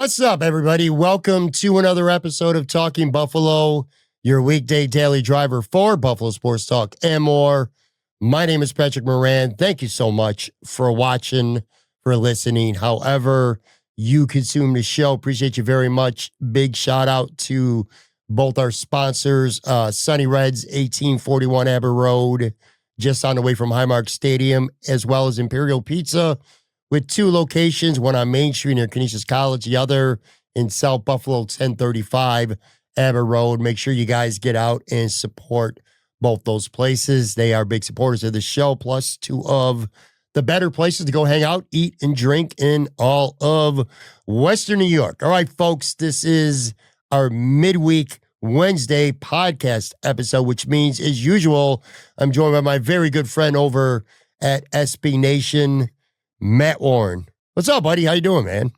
What's up, everybody? Welcome to another episode of Talking Buffalo, your weekday daily driver for Buffalo Sports Talk and more. My name is Patrick Moran. Thank you so much for watching, for listening. However you consume the show, appreciate you very much. Big shout out to both our sponsors, Sunny Reds, 1841 Aber Road, just on the way from Highmark Stadium, as well as Imperial Pizza, with two locations, one on Main Street near Canisius College, the other in South Buffalo, 1035 Aber Road. Make sure you guys get out and support both those places. They are big supporters of the show, plus two of the better places to go hang out, eat, and drink in all of Western New York. All right, folks, this is our midweek Wednesday podcast episode, which means, as usual, I'm joined by my very good friend over at SB Nation, Matt Warren. What's up, buddy? How you doing, man?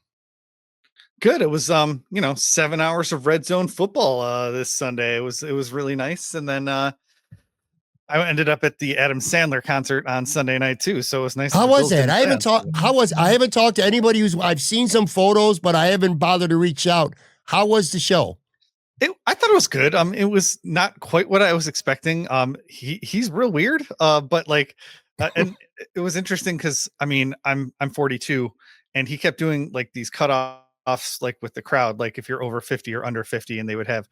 Good. It was 7 hours of red zone football this Sunday. It was really nice. And then I ended up at the Adam Sandler concert on Sunday night too. So it was nice. How was that? I haven't talked to anybody I've seen some photos, but I haven't bothered to reach out. How was the show? I thought it was good. It was not quite what I was expecting. He's real weird. But like, and it was interesting because I'm 42, and he kept doing like these cutoffs, like with the crowd, like if you're over 50 or under 50, and they would have,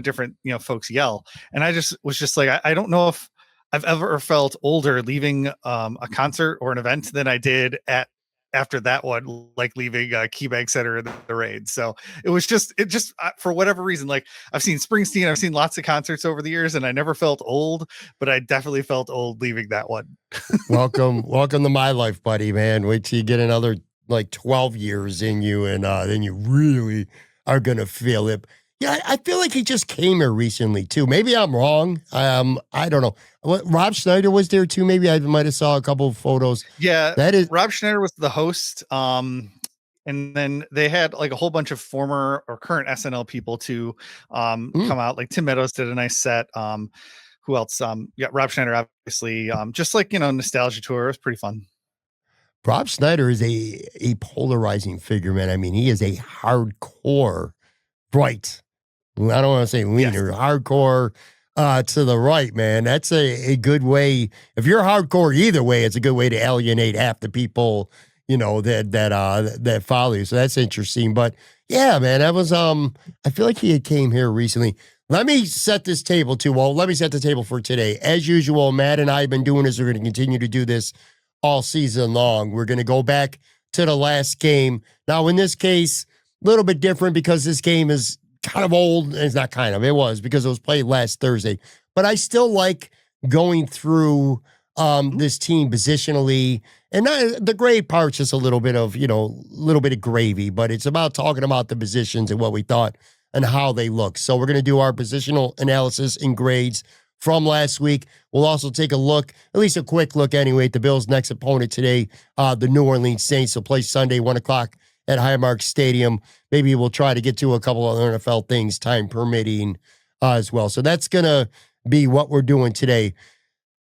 different, folks yell. And I was just like, I don't know if I've ever felt older leaving a concert or an event than I did after that one, like leaving KeyBank Center in the raid. So it just for whatever reason, like I've seen Springsteen, I've seen lots of concerts over the years, and I never felt old, but I definitely felt old leaving that one. Welcome to my life, buddy, man. Wait till you get another like 12 years in you, and then you really are going to feel it. Yeah, I feel like he just came here recently, too. Maybe I'm wrong. I don't know. Rob Schneider was there, too. Maybe I might have saw a couple of photos. Yeah, Rob Schneider was the host. And then they had like a whole bunch of former or current SNL people to come out. Like Tim Meadows did a nice set. Who else? Rob Schneider, obviously. Just like, nostalgia tour. It was pretty fun. Rob Schneider is a polarizing figure, man. I mean, he is a hardcore right. I don't want to say leaner, yes. Hardcore to the right, man. That's a good way. If you're hardcore either way, it's a good way to alienate half the people, that follow you. So that's interesting. But yeah, man, that was I feel like he had came here recently. Let me set this table too. Well, let me set the table for today. As usual, Matt and I have been doing this. We're going to continue to do this all season long. We're going to go back to the last game. Now, in this case, a little bit different because this game is kind of old. It's not kind of, it was because it was played last Thursday. But I still like going through this team positionally. And the grade part's just a little bit of, little bit of gravy, but it's about talking about the positions and what we thought and how they look. So we're going to do our positional analysis and grades from last week. We'll also take a look, at least a quick look anyway, at the Bills' next opponent today, the New Orleans Saints. will play Sunday, 1 o'clock at Highmark Stadium. Maybe we'll try to get to a couple of NFL things, time permitting, as well. So that's going to be what we're doing today.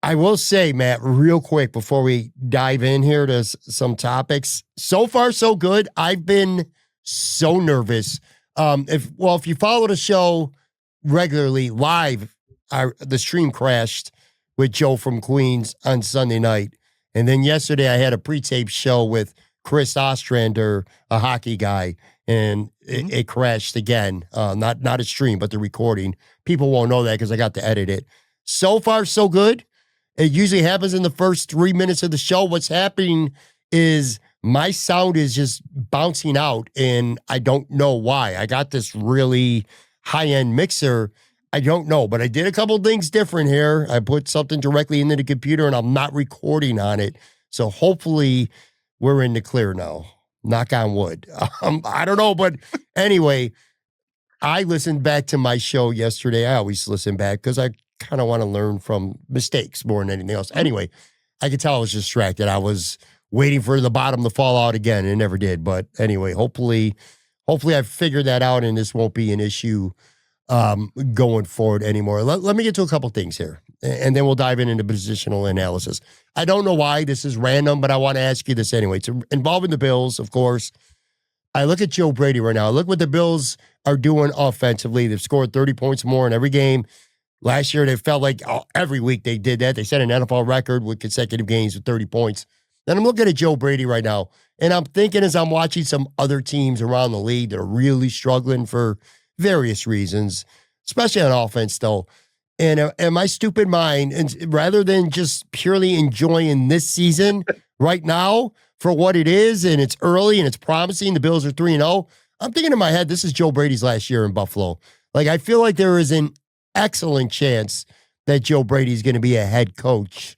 I will say, Matt, real quick before we dive in here to some topics. So far, so good. I've been so nervous. If you follow the show regularly live, the stream crashed with Joe from Queens on Sunday night. And then yesterday I had a pre-tape show with Chris Ostrander, a hockey guy, and it crashed again. Not a stream, but the recording. People won't know that because I got to edit it. So far, so good. It usually happens in the first 3 minutes of the show. What's happening is my sound is just bouncing out, and I don't know why. I got this really high-end mixer. I don't know, but I did a couple things different here. I put something directly into the computer, and I'm not recording on it. So hopefully we're in the clear now. Knock on wood. I don't know, but anyway, I listened back to my show yesterday. I always listen back because I kind of want to learn from mistakes more than anything else. Anyway, I could tell I was distracted. I was waiting for the bottom to fall out again, and it never did. But anyway, hopefully I figured that out, and this won't be an issue going forward anymore. Let me get to a couple things here, and then we'll dive into positional analysis. I don't know why this is random, but I want to ask you this anyway. It's involving the Bills, of course. I look at Joe Brady right now. Look what the Bills are doing offensively. They've scored 30 points more in every game. Last year, they felt like every week they did that. They set an NFL record with consecutive games with 30 points. Then I'm looking at Joe Brady right now, and I'm thinking as I'm watching some other teams around the league that are really struggling for various reasons, especially on offense, though. And in my stupid mind, and rather than just purely enjoying this season right now for what it is, and it's early and it's promising, the Bills are 3-0, I'm thinking in my head, this is Joe Brady's last year in Buffalo. Like, I feel like there is an excellent chance that Joe Brady's going to be a head coach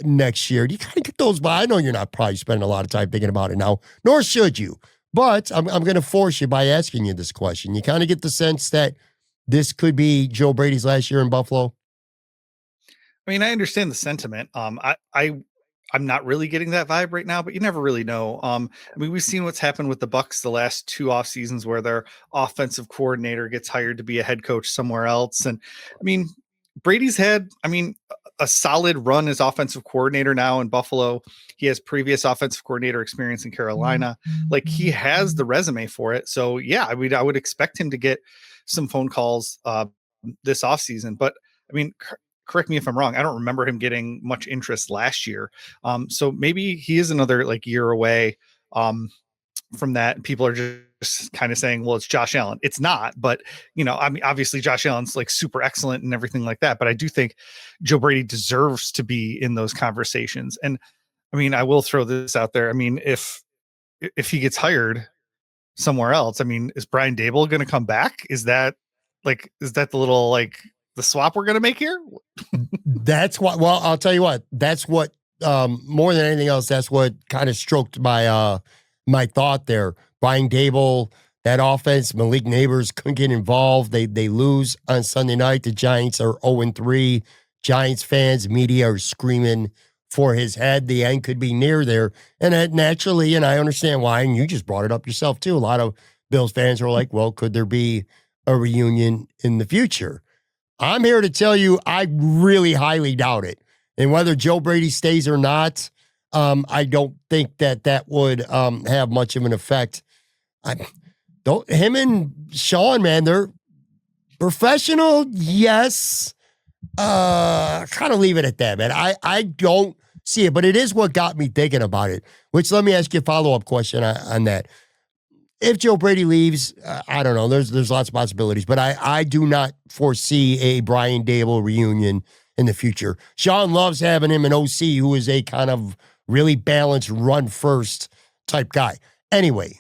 next year. Do you kind of get those by? I know you're not probably spending a lot of time thinking about it now, nor should you. But I'm going to force you by asking you this question. You kind of get the sense that this could be Joe Brady's last year in Buffalo? I mean, I understand the sentiment. I'm not really getting that vibe right now, but you never really know. I mean, we've seen what's happened with the Bucks the last two off seasons where their offensive coordinator gets hired to be a head coach somewhere else. And I mean, Brady's had, I mean, a solid run as offensive coordinator now in Buffalo. He has previous offensive coordinator experience in Carolina. Like, he has the resume for it. So yeah, I would expect him to get some phone calls this offseason. But I mean, correct me if I'm wrong. I don't remember him getting much interest last year. So maybe he is another like year away from that. People are just kind of saying, well, it's Josh Allen. It's not, but you know, I mean, obviously Josh Allen's like super excellent and everything like that. But I do think Joe Brady deserves to be in those conversations. And I mean, I will throw this out there. I mean, if he gets hired somewhere else, I mean, is Brian Dable going to come back? Is that the little like the swap we're going to make here? That's what, well, I'll tell you what, that's what, more than anything else, that's what kind of stroked my, my thought there. Brian Dable, that offense, Malik Neighbors couldn't get involved. They lose on Sunday night. The Giants are 0-3. Giants fans, media are screaming for his head. The end could be near there. And that naturally, and I understand why, and you just brought it up yourself too. A lot of Bills fans are like, well, could there be a reunion in the future? I'm here to tell you, I really highly doubt it. And whether Joe Brady stays or not, I don't think that would have much of an effect. Him and Sean, man, they're professional, yes. Kind of leave it at that, man. I don't see it, but it is what got me thinking about it. Which, let me ask you a follow-up question on that. If Joe Brady leaves, I don't know. There's lots of possibilities, but I do not foresee a Brian Dable reunion in the future. Sean loves having him an OC who is a kind of really balanced, run-first type guy. Anyway,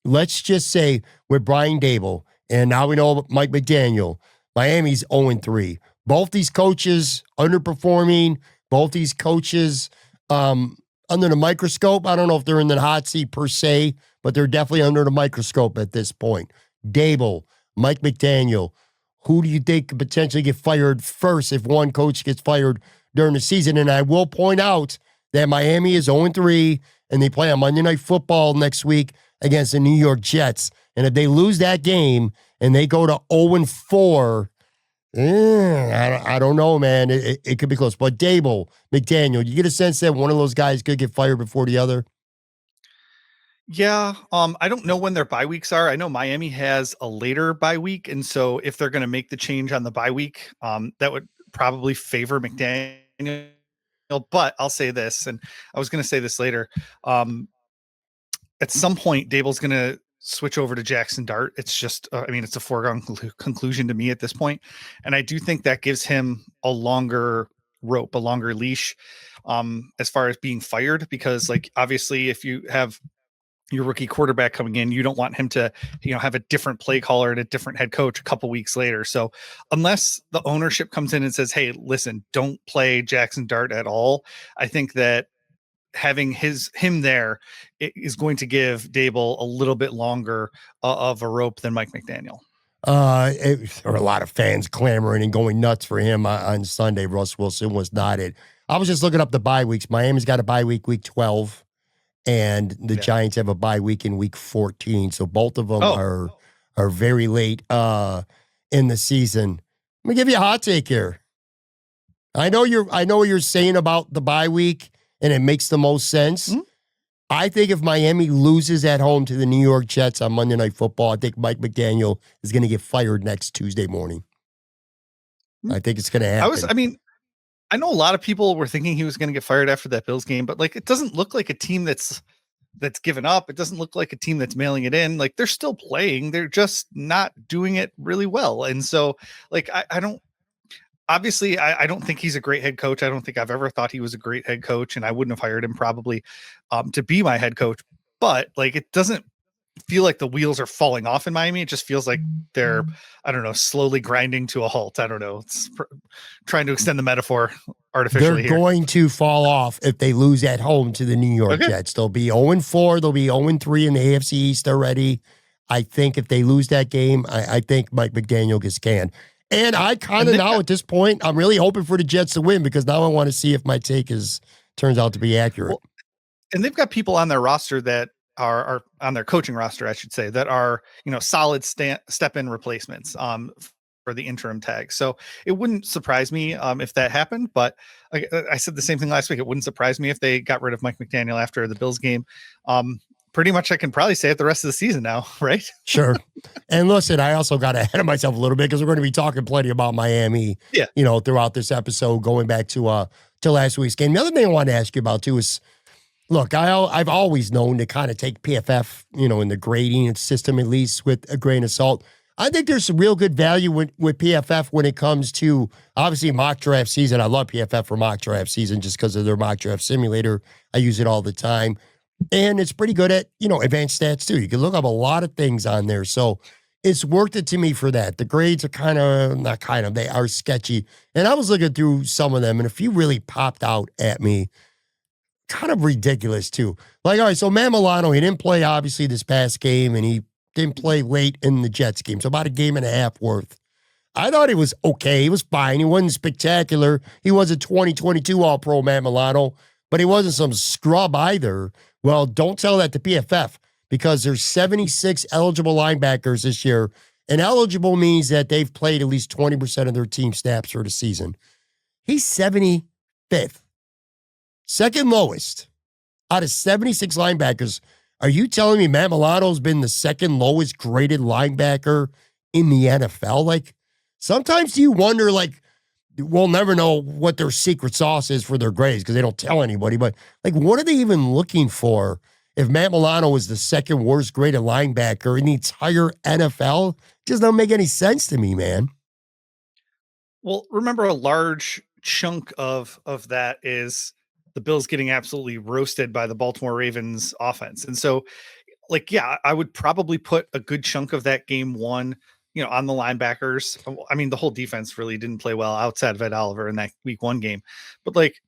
let's just say with Brian Dable, and now we know Mike McDaniel, Miami's 0-3. Both these coaches underperforming, both these coaches under the microscope. I don't know if they're in the hot seat per se, but they're definitely under the microscope at this point. Dable, Mike McDaniel, who do you think could potentially get fired first if one coach gets fired during the season? And I will point out that Miami is 0-3, and they play on Monday Night Football next week against the New York Jets. And if they lose that game and they go to 0-4, I don't know, man. It could be close. But Dable, McDaniel, you get a sense that one of those guys could get fired before the other? Yeah. I don't know when their bye weeks are. I know Miami has a later bye week. And so if they're going to make the change on the bye week, that would probably favor McDaniel. But I'll say this, and I was going to say this later. At some point, Dable's going to switch over to Jackson Dart. It's just, I mean, it's a foregone conclusion to me at this point. And I do think that gives him a longer rope, a longer leash, as far as being fired, because like, obviously if you have your rookie quarterback coming in, you don't want him to, have a different play caller and a different head coach a couple weeks later. So unless the ownership comes in and says, hey, listen, don't play Jackson Dart at all, I think that having him there is going to give Dable a little bit longer of a rope than Mike McDaniel. There were a lot of fans clamoring and going nuts for him on Sunday. Russ Wilson was not it. I was just looking up the bye weeks. Miami's got a bye week 12, and the Giants have a bye week in week 14. So both of them are very late in the season. Let me give you a hot take here. I know what you're saying about the bye week, and it makes the most sense. Mm-hmm. I think if Miami loses at home to the New York Jets on Monday Night Football, I think Mike McDaniel is going to get fired next Tuesday morning. I think it's going to happen. I mean, I know a lot of people were thinking he was going to get fired after that Bills game, but like, it doesn't look like a team that's given up. It doesn't look like a team that's mailing it in. Like, they're still playing. They're just not doing it really well. And so, like, I don't, obviously, I don't think he's a great head coach. I don't think I've ever thought he was a great head coach, and I wouldn't have hired him probably to be my head coach. But like, it doesn't feel like the wheels are falling off in Miami. It just feels like they're, I don't know, slowly grinding to a halt. I don't know. It's trying to extend the metaphor artificially. They're going to fall off if they lose at home to the New York Jets. They'll be 0-4. They'll be 0-3 in the AFC East already. I think if they lose that game, I think Mike McDaniel gets canned. And I kind of now at this point, I'm really hoping for the Jets to win because now I want to see if my take turns out to be accurate. Well, and they've got people on their roster that are on their coaching roster, I should say, that are, solid step in replacements for the interim tag. So it wouldn't surprise me if that happened. But I said the same thing last week. It wouldn't surprise me if they got rid of Mike McDaniel after the Bills game. Pretty much I can probably say it the rest of the season now, right? Sure. And listen, I also got ahead of myself a little bit because we're going to be talking plenty about Miami, throughout this episode, going back to last week's game. The other thing I wanted to ask you about too is, look, I've always known to kind of take PFF, in the grading system, at least with a grain of salt. I think there's some real good value with PFF when it comes to, obviously, mock draft season. I love PFF for mock draft season just because of their mock draft simulator. I use it all the time. And it's pretty good at, advanced stats too. You can look up a lot of things on there. So it's worth it to me for that. The grades are they are sketchy. And I was looking through some of them, and a few really popped out at me. Kind of ridiculous too. Like, all right, so Matt Milano, he didn't play obviously this past game, and he didn't play late in the Jets game. So about a game and a half worth. I thought he was okay. He was fine. He wasn't spectacular. He was a 2022 All-Pro Matt Milano, but he wasn't some scrub either. Well, don't tell that to PFF because there's 76 eligible linebackers this year, and eligible means that they've played at least 20% of their team snaps for the season. He's 75th. Second lowest out of 76 linebackers. Are you telling me Matt Milano's been the second lowest graded linebacker in the NFL? Like, sometimes you wonder, like, we'll never know what their secret sauce is for their grades because they don't tell anybody. But, like, what are they even looking for if Matt Milano was the second worst graded linebacker in the entire NFL? It just doesn't make any sense to me, man. Well, remember, a large chunk of that is the Bills getting absolutely roasted by the Baltimore Ravens offense. And so, like, yeah, I would probably put a good chunk of that game one, on the linebackers. I mean, the whole defense really didn't play well outside of Ed Oliver in that week one game. But like,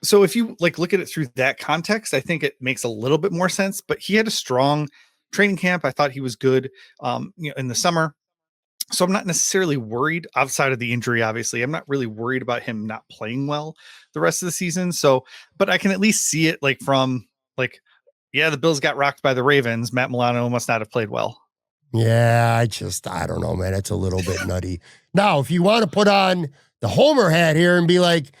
so if you like look at it through that context, I think it makes a little bit more sense. But he had a strong training camp. I thought he was good in the summer. So I'm not necessarily worried outside of the injury. Obviously, I'm not really worried about him not playing well the rest of the season. So, but I can at least see it like from like, yeah, the Bills got rocked by the Ravens. Matt Milano must not have played well. Yeah, I don't know, man. It's a little bit nutty. Now, if you want to put on the Homer hat here and be like,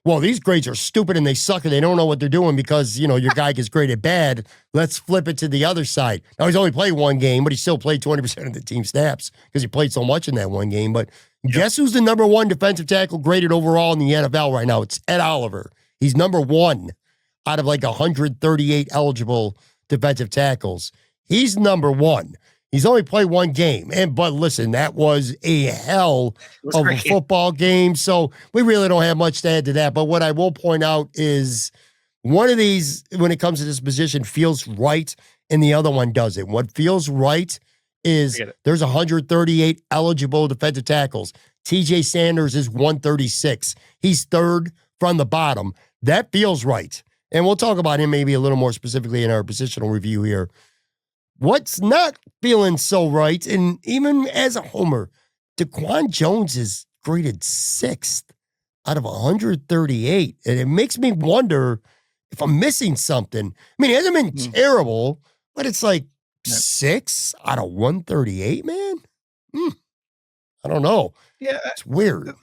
well, these grades are stupid and they suck and they don't know what they're doing because, your guy gets graded bad, let's flip it to the other side. Now, he's only played one game, but he still played 20% of the team snaps because he played so much in that one game. But guess who's the number one defensive tackle graded overall in the NFL right now? It's Ed Oliver. He's number one out of like 138 eligible defensive tackles. He's number one. He's only played one game. But listen, that was a hell of a football game. So we really don't have much to add to that. But what I will point out is one of these, when it comes to this position, feels right and the other one doesn't. What feels right is there's 138 eligible defensive tackles. TJ Sanders is 136. He's third from the bottom. That feels right. And we'll talk about him maybe a little more specifically in our positional review here. What's not feeling so right, and even as a homer, DaQuan Jones is graded 6th out of 138, and it makes me wonder if I'm missing something. I mean, it hasn't been terrible, but it's like 6 out of 138, man? I don't know. Yeah. It's weird.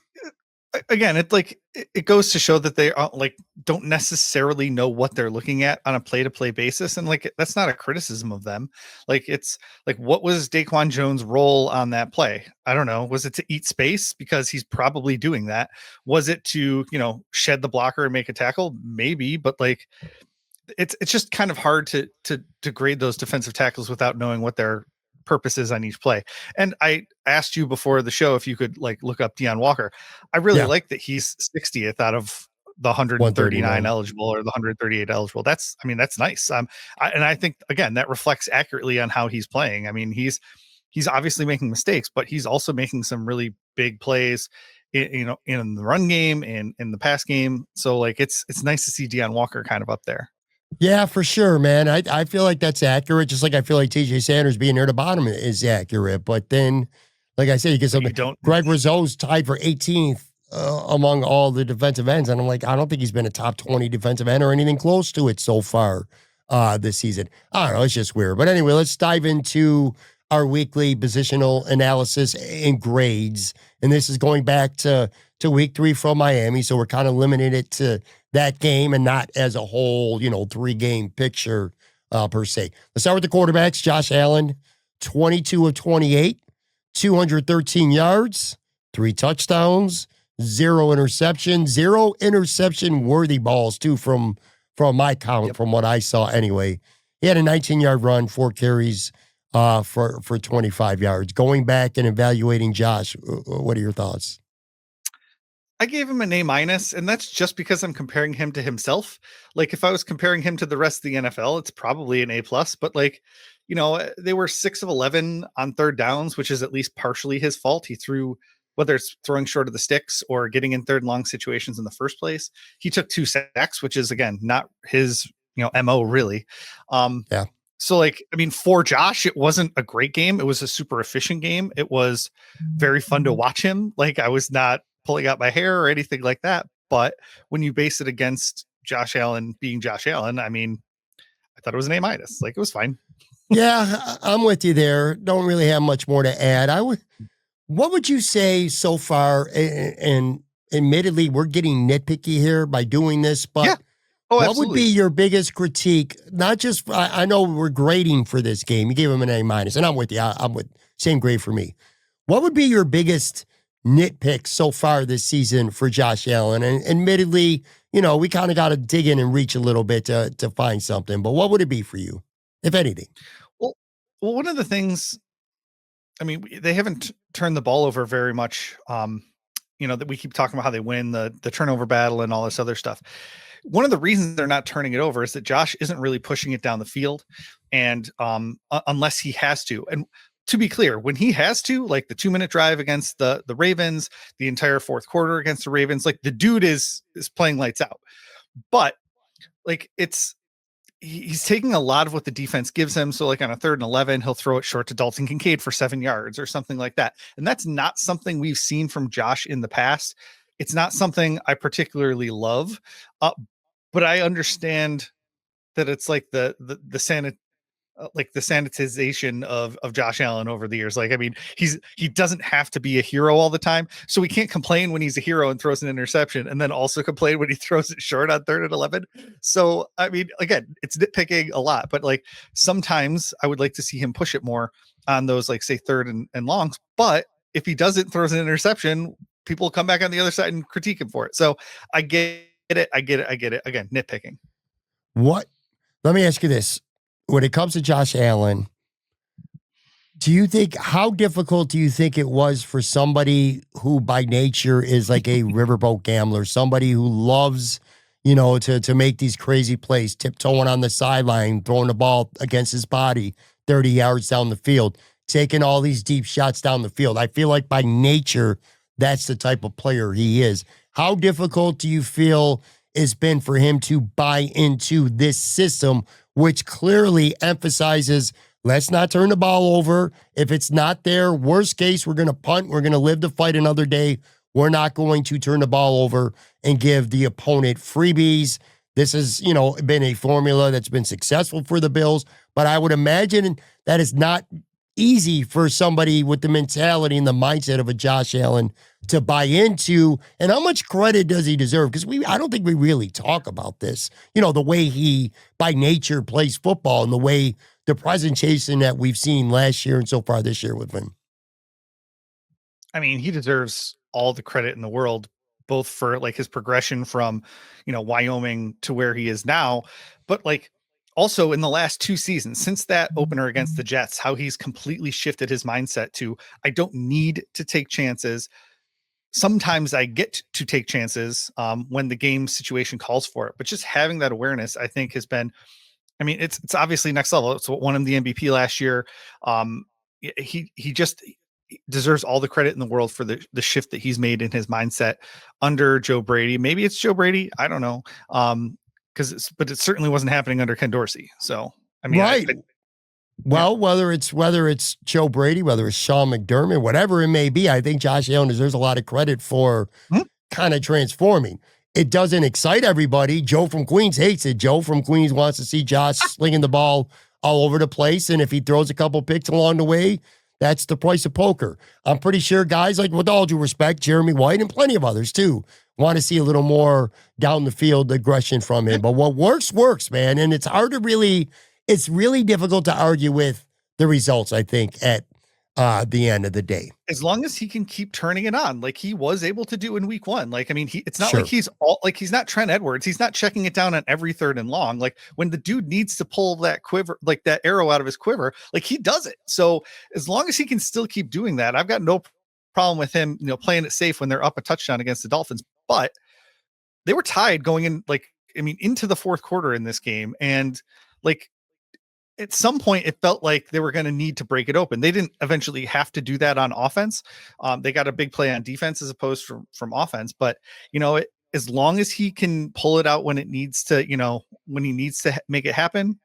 again, it goes to show that they are like don't necessarily know what they're looking at on a play-to-play basis, and like that's not a criticism of them. Like it's like what was Daquan Jones' role on that play? I don't know. Was it to eat space because he's probably doing that? Was it to shed the blocker and make a tackle? Maybe, but like it's just kind of hard to grade those defensive tackles without knowing what their purpose is on each play. And I asked you before the show if you could like look up Deion Walker. I really Yeah, like that he's 60th out of the 139 139. eligible or the 138 eligible. That's nice. And I think again that reflects accurately on how he's playing. I mean, he's obviously making mistakes, but he's also making some really big plays in the run game and in the pass game. So like it's nice to see Deion Walker kind of up there. Yeah, for sure, man. I feel like that's accurate. Just like I feel like TJ Sanders being near the bottom is accurate. But then, like I said, you get But you something. don't Greg Rousseau's tied for 18th among all the defensive ends, and I'm like, I don't think he's been a top 20 defensive end or anything close to it so far this season. I don't know. It's just weird. But anyway, let's dive into our weekly positional analysis and grades. And this is going back to week 3 from Miami, so we're kind of limiting it to that game and not as a whole, 3-game picture per se. Let's start with the quarterbacks. Josh Allen, 22 of 28, 213 yards, 3 touchdowns, 0 interception, 0 interception worthy balls too from my count, Yep. from what I saw anyway. He had a 19-yard run, 4 carries for 25 yards. Going back and evaluating Josh, what are your thoughts? I gave him an A minus, and that's just because I'm comparing him to himself. Like if I was comparing him to the rest of the NFL, it's probably an A plus. But like, they were 6 of 11 on third downs, which is at least partially his fault. He threw, whether it's throwing short of the sticks or getting in third and long situations in the first place. He took 2 sacks, which is again not his mo really. Yeah. So like, I mean, for Josh, it wasn't a great game. It was a super efficient game. It was very fun to watch him. Like I was not pulling out my hair or anything like that. But when you base it against Josh Allen being Josh Allen, I mean, I thought it was an A minus. Like it was fine. Yeah, I'm with you there. Don't really have much more to add. What would you say so far? And admittedly, we're getting nitpicky here by doing this, Yeah. but Oh, what would be absolutely. your biggest critique? Not just, I know we're grading for this game. You gave him an A minus, and I'm with you. I'm with same grade for me. What would be your biggest nitpick so far this season for Josh Allen? And admittedly, we kind of got to dig in and reach a little bit to find something. But what would it be for you, if anything? Well, well, one of the things, I mean, they haven't turned the ball over very much. That we keep talking about how they win the turnover battle and all this other stuff. One of the reasons they're not turning it over is that Josh isn't really pushing it down the field, and unless he has to. And to be clear, when he has to, like the 2-minute drive against the Ravens, the entire fourth quarter against the Ravens, like the dude is playing lights out. But like he's taking a lot of what the defense gives him. So like on a 3rd and 11, he'll throw it short to Dalton Kincaid for 7 yards or something like that. And that's not something we've seen from Josh in the past. It's not something I particularly love, but I understand that it's like the sanitization of Josh Allen over the years. Like, I mean, he doesn't have to be a hero all the time. So we can't complain when he's a hero and throws an interception and then also complain when he throws it short on 3rd and 11. So, I mean, again, it's nitpicking a lot, but like sometimes I would like to see him push it more on those, like say 3rd and longs. But if he doesn't throws an interception, people come back on the other side and critique him for it. So I get it. I get it. I get it. Again, nitpicking. What? Let me ask you this. When it comes to Josh Allen, how difficult do you think it was for somebody who by nature is like a riverboat gambler, somebody who loves, to make these crazy plays, tiptoeing on the sideline, throwing the ball against his body 30 yards down the field, taking all these deep shots down the field? I feel like by nature, that's the type of player he is. How difficult do you feel it's been for him to buy into this system, which clearly emphasizes let's not turn the ball over. If it's not there, worst case, we're going to punt. We're going to live to fight another day. We're not going to turn the ball over and give the opponent freebies. This has, been a formula that's been successful for the Bills, but I would imagine that is not easy for somebody with the mentality and the mindset of a Josh Allen to buy into. And how much credit does he deserve? Because I don't think we really talk about this. The way he, by nature, plays football and the way the presentation that we've seen last year and so far this year with him. I mean, he deserves all the credit in the world, both for like his progression from, Wyoming to where he is now, but like also in the last 2 seasons since that opener against the Jets, how he's completely shifted his mindset to, I don't need to take chances. Sometimes I get to take chances when the game situation calls for it, but just having that awareness, I think, has been, I mean, it's obviously next level. It's what won him the MVP last year. He just deserves all the credit in the world for the shift that he's made in his mindset under Joe Brady. Maybe it's Joe Brady. I don't know. But it certainly wasn't happening under Ken Dorsey. So, I mean, Right. Well, whether it's Joe Brady, whether it's Sean McDermott, whatever it may be, I think Josh Allen deserves a lot of credit for kind of transforming. It doesn't excite everybody. Joe from Queens hates it. Joe from Queens wants to see Josh slinging the ball all over the place, and if he throws a couple picks along the way, that's the price of poker. I'm pretty sure guys, like, with all due respect, Jeremy White and plenty of others too, want to see a little more down the field aggression from him. But what works, man. And it's really difficult to argue with the results, I think, at the end of the day. As long as he can keep turning it on, like he was able to do in week 1. Like, I mean, it's not Sure. like he's not Trent Edwards. He's not checking it down on every 3rd and long. Like, when the dude needs to pull that quiver, like that arrow out of his quiver, like he does it. So as long as he can still keep doing that, I've got no problem with him, playing it safe when they're up a touchdown against the Dolphins. But they were tied going in, like, I mean, into the 4th quarter in this game. And like, at some point it felt like they were going to need to break it open. They didn't eventually have to do that on offense. They got a big play on defense as opposed from offense, but as long as he can pull it out when it needs to, when he needs to make it happen,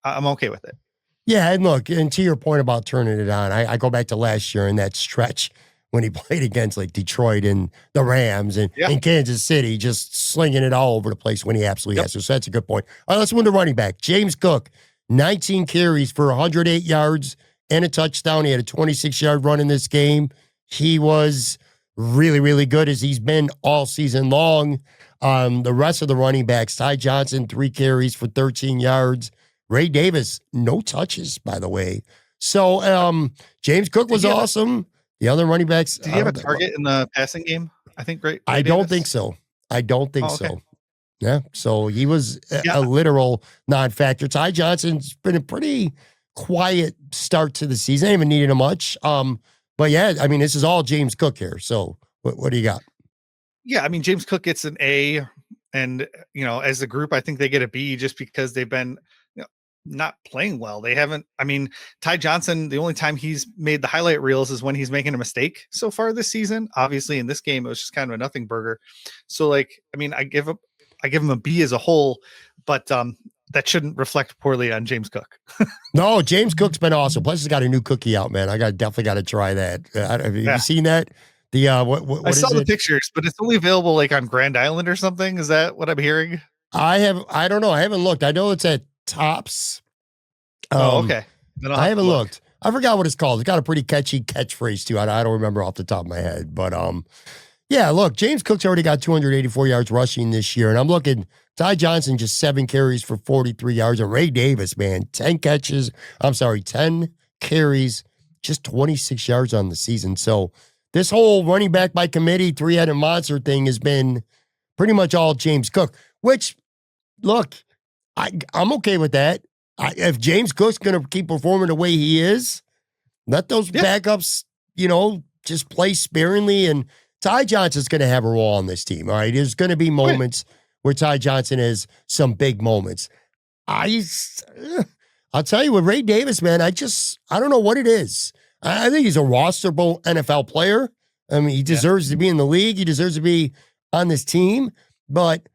I'm okay with it. Yeah. And look, and to your point about turning it on, I go back to last year in that stretch when he played against like Detroit and the Rams and Kansas City, just slinging it all over the place when he absolutely has to. So that's a good point. All right, let's move to running back. James Cook, 19 carries for 108 yards and a touchdown. He had a 26-yard run in this game. He was really, really good, as he's been all season long. The rest of the running backs, Ty Johnson, 3 carries for 13 yards. Ray Davis, no touches, by the way. So James Cook was awesome. The other running backs. Did he have a target in the passing game? I think, right? I don't think so. So. Yeah, so he was a literal non-factor. Ty Johnson's been a pretty quiet start to the season. I haven't needed him much. But yeah, I mean, this is all James Cook here. So what do you got? Yeah, I mean, James Cook gets an A, and as a group, I think they get a B just because they've been not playing well. They haven't. I mean, Ty Johnson, the only time he's made the highlight reels is when he's making a mistake so far this season. Obviously, in this game, it was just kind of a nothing burger. So, like, I mean, I give him a B as a whole, but that shouldn't reflect poorly on James Cook. No, James Cook's been awesome. Plus, he's got a new cookie out, man. I definitely got to try that. Have you seen that? The what I saw is the it? pictures, but it's only available like on Grand Island or something. Is that what I'm hearing? I don't know. I haven't looked. I know it's at Tops. Okay. Then I haven't looked. I forgot what it's called. It's got a pretty catchy catchphrase too. I don't remember off the top of my head, but yeah, look, James Cook's already got 284 yards rushing this year, and I'm looking, Ty Johnson just 7 carries for 43 yards, and Ray Davis, man, 10 carries, just 26 yards on the season. So this whole running back by committee, 3-headed monster thing has been pretty much all James Cook, which, look, I'm okay with that. If James Cook's going to keep performing the way he is, let those backups, just play sparingly, and Ty Johnson's going to have a role on this team. All right. There's going to be moments where Ty Johnson has some big moments. I'll tell you, with Ray Davis, man, I don't know what it is. I think he's a rosterable NFL player. I mean, he deserves to be in the league. He deserves to be on this team. But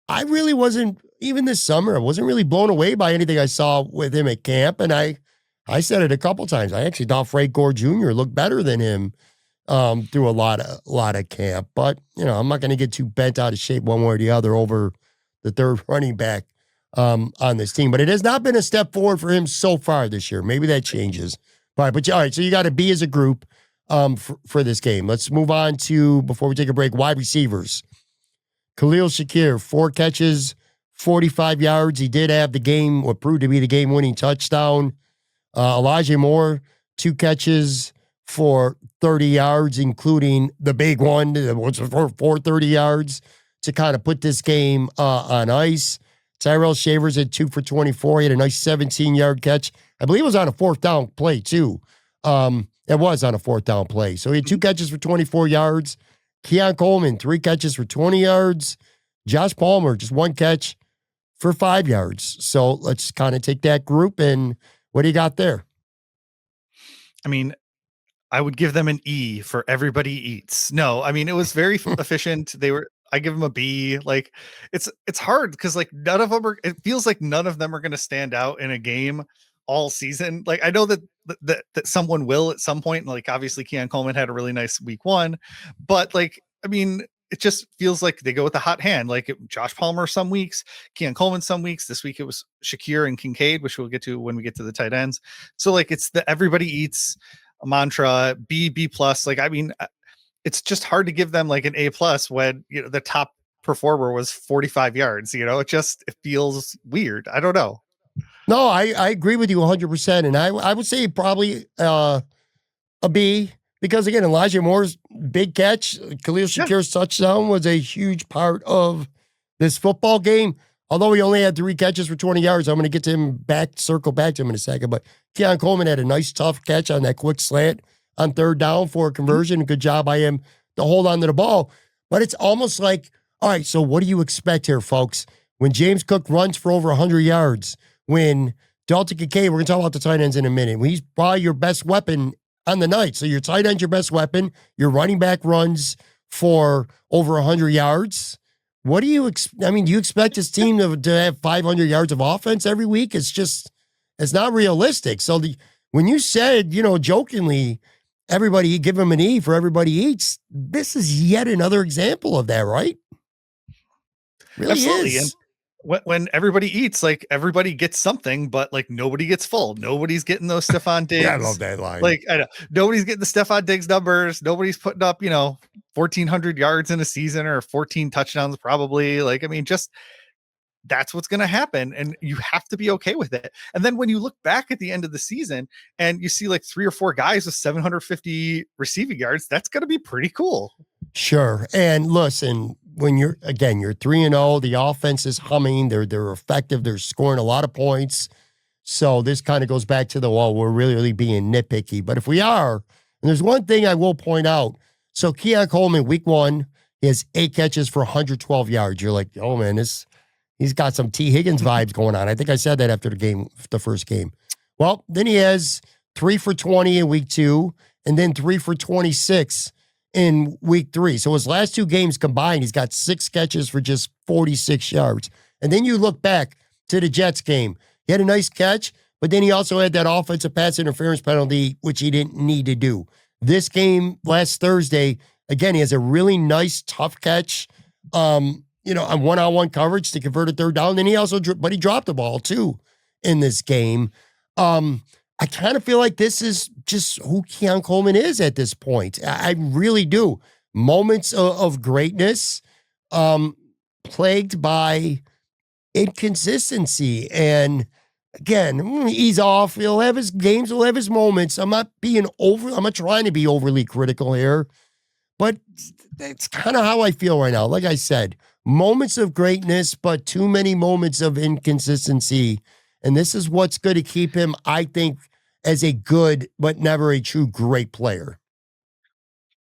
I really wasn't, even this summer, I wasn't really blown away by anything I saw with him at camp. And I said it a couple times. I actually thought Frank Gore Jr. looked better than him through a lot of camp. But, I'm not going to get too bent out of shape one way or the other over the third running back on this team. But it has not been a step forward for him so far this year. Maybe that changes. All right, but all right, so you got a B as a group for this game. Let's move on to, before we take a break, wide receivers. Khalil Shakir, 4 catches, 45 yards. He did have what proved to be the game-winning touchdown. Elijah Moore, 2 catches for 30 yards, including the big one, which was for 30 yards to kind of put this game on ice. Tyrell Shavers had 2 for 24. He had a nice 17-yard catch. I believe it was on a 4th down play, too. It was on a 4th down play. So he had 2 catches for 24 yards. Keon Coleman, 3 catches for 20 yards. Josh Palmer, just 1 catch for 5 yards. So let's kind of take that group, and what do you got there? I mean, I would give them an E for everybody eats. No, I mean, it was very efficient. I give them a B. Like it's hard because like none of them it feels like none of them are going to stand out in a game all season. Like I know that someone will at some point. Like obviously Keon Coleman had a really nice week 1, but like, I mean, it just feels like they go with the hot hand. Like Josh Palmer some weeks, Keon Coleman some weeks. This week it was Shakir and Kincaid, which we'll get to when we get to the tight ends. So like it's the everybody eats mantra. B plus. Like I mean, it's just hard to give them like an A plus when the top performer was 45 yards. It feels weird. I don't know. No, I agree with you 100%, and I would say probably a B, because again, Elijah Moore's big catch, Khalil Shakir's touchdown was a huge part of this football game. Although he only had 3 catches for 20 yards, I'm going to get to him circle back to him in a second. But Keon Coleman had a nice, tough catch on that quick slant on 3rd down for a conversion. Good job by him to hold on to the ball. But it's almost like, all right, so what do you expect here, folks? When James Cook runs for over 100 yards, when Dalton Kincaid, we're going to talk about the tight ends in a minute, when he's probably your best weapon on the night. So your tight end's your best weapon. Your running back runs for over 100 yards. What do you do you expect this team to have 500 yards of offense every week? It's not realistic. So when you said, jokingly, everybody give him an E for everybody eats, this is yet another example of that, right? Really Absolutely. is. And when everybody eats, like everybody gets something, but like nobody gets full. Nobody's getting those Stephon Diggs. Yeah, I love that line. Like I know nobody's getting the Stephon Diggs numbers. Nobody's putting up, 1,400 yards in a season or 14 touchdowns probably. Like, I mean, just that's what's going to happen. And you have to be okay with it. And then when you look back at the end of the season and you see like 3 or 4 guys with 750 receiving yards, that's going to be pretty cool. Sure. And listen, when you're 3-0, the offense is humming, they're effective, they're scoring a lot of points. So this kind of goes back to we're really being nitpicky. But if we are, and there's one thing I will point out. So Keon Coleman, week 1, he has 8 catches for 112 yards. You're like, oh man, he's got some T. Higgins vibes going on. I think I said that after the first game. Well, then he has 3 for 20 in week 2, and then 3 for 26 in week 3. So his last 2 games combined, he's got 6 catches for just 46 yards. And then you look back to the Jets game. He had a nice catch, but then he also had that offensive pass interference penalty, which he didn't need to do. This game last Thursday, again, he has a really nice, tough catch, on one-on-one coverage to convert a 3rd down. Then he dropped the ball too in this game. I kind of feel like this is just who Keon Coleman is at this point. I really do. Moments of greatness, plagued by inconsistency. And again, he's off. He'll have his games. He'll have his moments. I'm not trying to be overly critical here, but it's kind of how I feel right now. Like I said, moments of greatness, but too many moments of inconsistency. And this is what's going to keep him, I think, as a good, but never a true great player.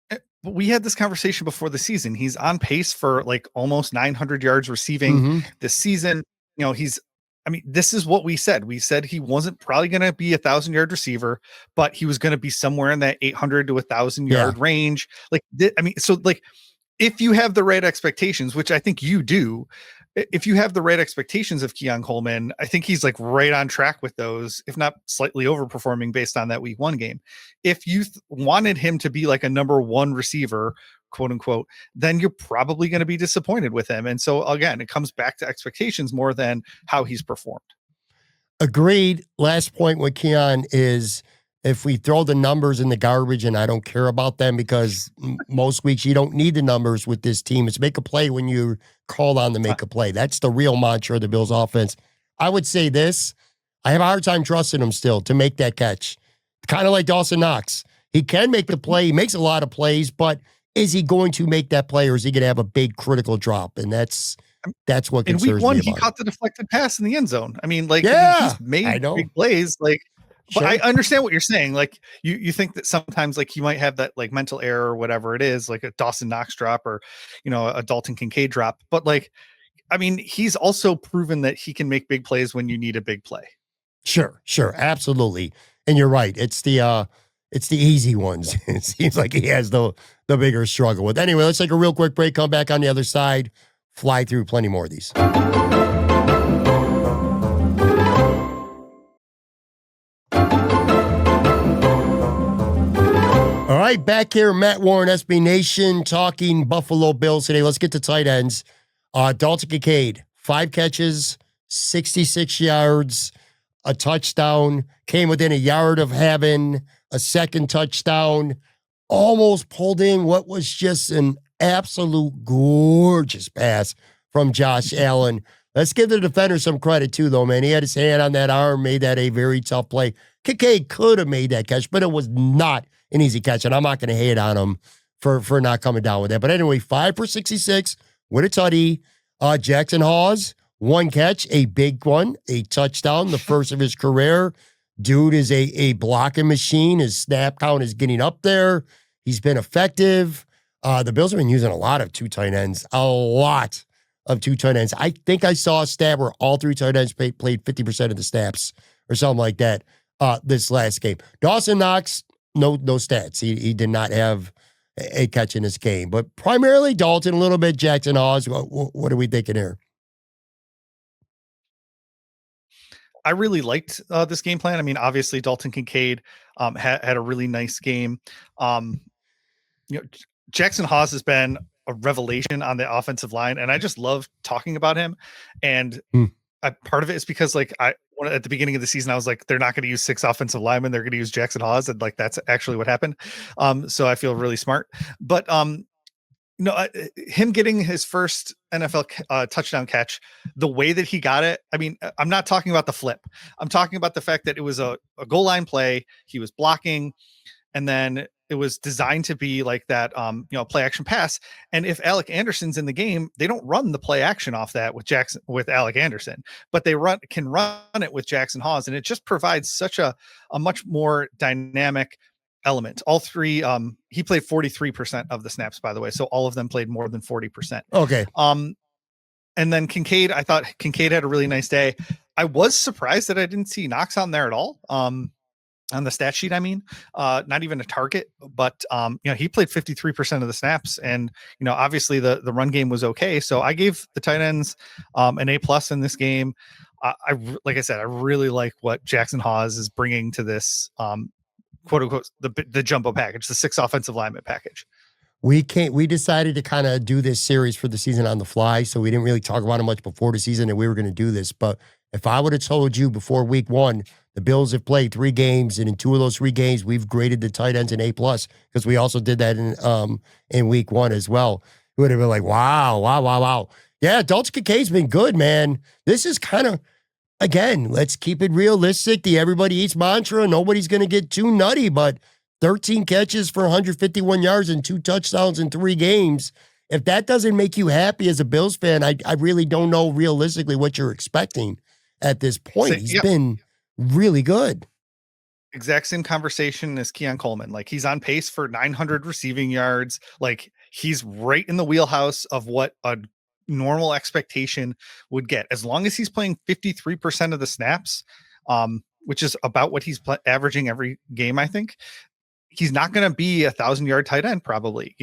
But we had this conversation before the season. He's on pace for like almost 900 yards receiving this season. This is what we said. We said he wasn't probably going to be 1,000-yard receiver, but he was going to be somewhere in that 800 to 1,000-yard range. If you have the right expectations, which I think you do, if you have the right expectations of Keon Coleman, I think he's like right on track with those, if not slightly overperforming based on that week 1 game. If you wanted him to be like a number 1 receiver, quote unquote, then you're probably going to be disappointed with him. And so again, it comes back to expectations more than how he's performed. Agreed. Last point with Keon is if we throw the numbers in the garbage, and I don't care about them because most weeks you don't need the numbers with this team. It's make a play when you're called on to make a play. That's the real mantra of the Bills offense. I would say this. I have a hard time trusting him still to make that catch. Kind of like Dawson Knox. He can make the play. He makes a lot of plays, but is he going to make that play or is he going to have a big critical drop? And that's what In week concerns one, me he about caught the deflected pass in the end zone. I mean, Yeah, he's made I know. big plays. But Sure. I understand what you're saying. Like you think that sometimes like you might have that like mental error or whatever it is, like a Dawson Knox drop or a Dalton Kincaid drop. But like, I mean, he's also proven that he can make big plays when you need a big play. Sure, absolutely. And you're right. It's the easy ones. It seems like he has the bigger struggle with. Anyway, let's take a real quick break, come back on the other side, fly through plenty more of these. All right, back here, Matt Warren, SB Nation, talking Buffalo Bills today. Let's get to tight ends. Dalton Kincaid, 5 catches, 66 yards, a touchdown, came within a yard of having a second touchdown, almost pulled in what was just an absolute gorgeous pass from Josh Allen. Let's give the defender some credit too, though, man. He had his hand on that arm, made that a very tough play. Kincaid could have made that catch, but it was not an easy catch, and I'm not going to hate on him for not coming down with that. But anyway, 5 for 66 with a tutty. Jackson Hawes, 1 catch, a big one, a touchdown, the first of his career. Dude is a blocking machine. His snap count is getting up there. He's been effective. The Bills have been using a lot of 2 tight ends, a lot of 2 tight ends. I think I saw a stat where all 3 tight ends played 50% of the snaps or something like that this last game. Dawson Knox, no stats. He did not have a catch in this game, but primarily Dalton, a little bit Jackson Hawes. What are we thinking here? I really liked this game plan. I mean, obviously Dalton Kincaid had a really nice game. Jackson Hawes has been a revelation on the offensive line, and I just love talking about him. And part of it is because at the beginning of the season, I was like, they're not going to use 6 offensive linemen. They're going to use Jackson Hawes. And like, that's actually what happened. So I feel really smart, but him getting his first NFL touchdown catch, the way that he got it. I mean, I'm not talking about the flip. I'm talking about the fact that it was a goal line play. He was blocking, and then it was designed to be like that, play action pass. And if Alec Anderson's in the game, they don't run the play action off that with Alec Anderson, but they can run it with Jackson Hawes. And it just provides such a much more dynamic element. All 3, he played 43% of the snaps, by the way. So all of them played more than 40%. Okay. And then Kincaid, I thought Kincaid had a really nice day. I was surprised that I didn't see Knox on there at all. On the stat sheet, I mean, not even a target, but he played 53% of the snaps, and obviously the run game was okay. So I gave the tight ends an A+ in this game. Like I said, I really like what Jackson Hawes is bringing to this quote unquote the jumbo package, the 6 offensive lineman package. We decided to kind of do this series for the season on the fly, so we didn't really talk about it much before the season that we were going to do this. But if I would have told you before week 1, the Bills have played 3 games, and in 2 of those 3 games, we've graded the tight ends an A+, because we also did that in week 1 as well. It would have been like, wow. Yeah, Dalton Kincaid's been good, man. This is kind of, again, let's keep it realistic. The everybody eats mantra. Nobody's going to get too nutty, but 13 catches for 151 yards and 2 touchdowns in 3 games. If that doesn't make you happy as a Bills fan, I really don't know realistically what you're expecting at this point. He's been really good. Exact same conversation as Keon Coleman. Like, he's on pace for 900 receiving yards. Like, he's right in the wheelhouse of what a normal expectation would get. As long as he's playing 53% of the snaps, which is about what he's averaging every game, I think. He's not going to be 1,000-yard tight end, probably,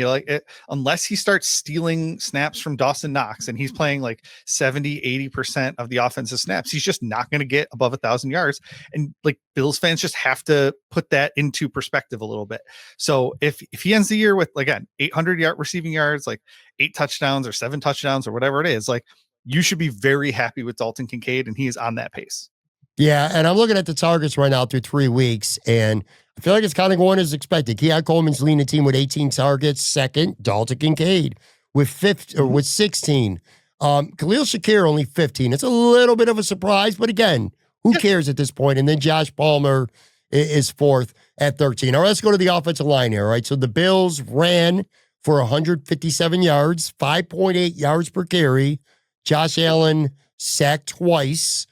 unless he starts stealing snaps from Dawson Knox and he's playing like 70-80% of the offensive snaps. He's just not going to get above 1,000 yards. And like, Bills fans just have to put that into perspective a little bit. So if he ends the year with, again, 800 receiving yards, like 8 touchdowns or 7 touchdowns or whatever it is, like, you should be very happy with Dalton Kincaid, and he is on that pace. Yeah, and I'm looking at the targets right now through 3 weeks, and I feel like it's kind of going as expected. Keon Coleman's leading the team with 18 targets. Second, Dalton Kincaid with 15 or Mhm. with 16. Khalil Shakir only 15. It's a little bit of a surprise, but again, who Yeah. cares at this point? And then Josh Palmer is fourth at 13. All right, let's go to the offensive line here. All right, so the Bills ran for 157 yards, 5.8 yards per carry. Josh Allen sacked twice,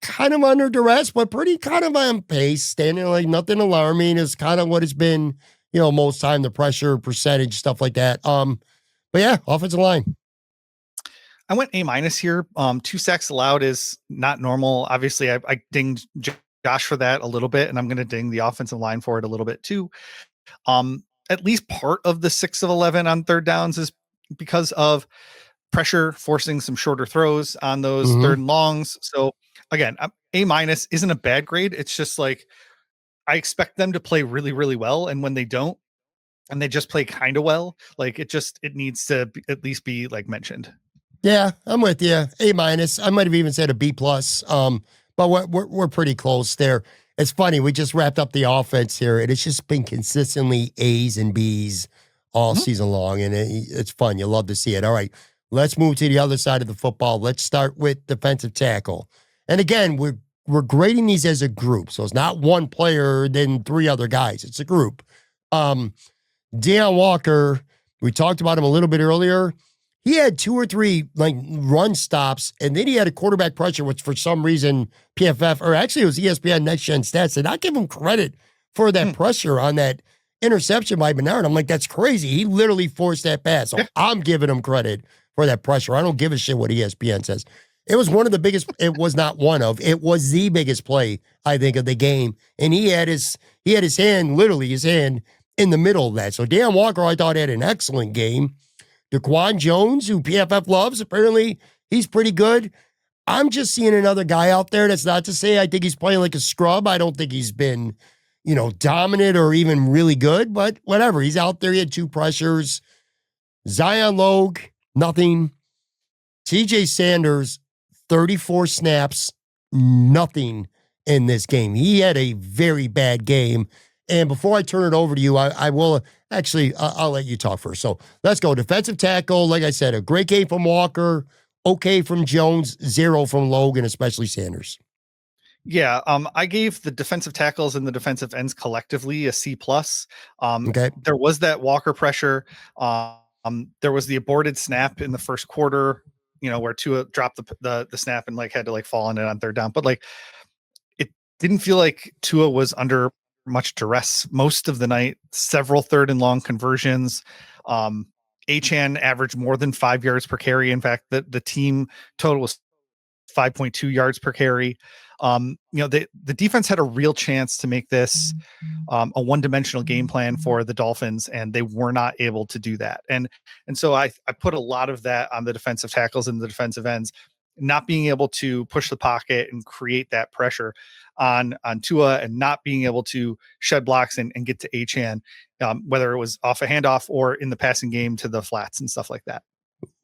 kind of under duress, but pretty kind of on pace, standing like nothing alarming is kind of what it's been, most time, the pressure percentage, stuff like that. But yeah, offensive line. I went A minus here. 2 sacks allowed is not normal. Obviously, I dinged Josh for that a little bit, and I'm going to ding the offensive line for it a little bit too. At least part of the 6 of 11 on third downs is because of pressure forcing some shorter throws on those Hmm. third and longs. So again, A minus isn't a bad grade. It's just like I expect them to play really, really well, and when they don't, and they just play kind of well, like it needs to at least be like mentioned. Yeah, I'm with you. A minus. I might have even said a B plus. But we're pretty close there. It's funny. We just wrapped up the offense here, and it's just been consistently A's and B's all Mhm. season long, and it's fun. You love to see it. All right, let's move to the other side of the football. Let's start with defensive tackle. And again, we're grading these as a group, so it's not one player then three other guys. It's a group. Um, Deion Walker, we talked about him a little bit earlier. He had two or three like run stops, and then he had a quarterback pressure, which for some reason PFF, or actually it was ESPN Next Gen Stats, did not give him credit for that Hmm. pressure on that interception by Bernard. I'm like, that's crazy. He literally forced that pass. So Yeah. I'm giving him credit for that pressure. I don't give a shit what ESPN says. It was one of the biggest, it was not one of, it was the biggest play, I think, of the game. And he had his hand, literally his hand in the middle of that. So Dan Walker, I thought, had an excellent game. DaQuan Jones, who PFF loves, apparently he's pretty good. I'm just seeing another guy out there. That's not to say I think he's playing like a scrub. I don't think he's been, dominant or even really good, but whatever. He's out there. He had two pressures. Zion Logue, nothing. TJ Sanders, 34 snaps, nothing in this game. He had a very bad game. And before I turn it over to you, I will actually, I'll let you talk first. So let's go. Defensive tackle, like I said, a great game from Walker, okay from Jones, zero from Logan, especially Sanders. Yeah, I gave the defensive tackles and the defensive ends collectively a C plus. Okay. There was that Walker pressure. There was the aborted snap in the first quarter, where Tua dropped the snap and like had to like fall on it on third down. But like it didn't feel like Tua was under much duress most of the night. Several third and long conversions. Achan averaged more than 5 yards per carry. In fact, the team total was 5.2 yards per carry. The defense had a real chance to make this a one-dimensional game plan for the Dolphins, and they were not able to do that. And so I put a lot of that on the defensive tackles and the defensive ends, not being able to push the pocket and create that pressure on Tua, and not being able to shed blocks and get to Achan, whether it was off a handoff or in the passing game to the flats and stuff like that.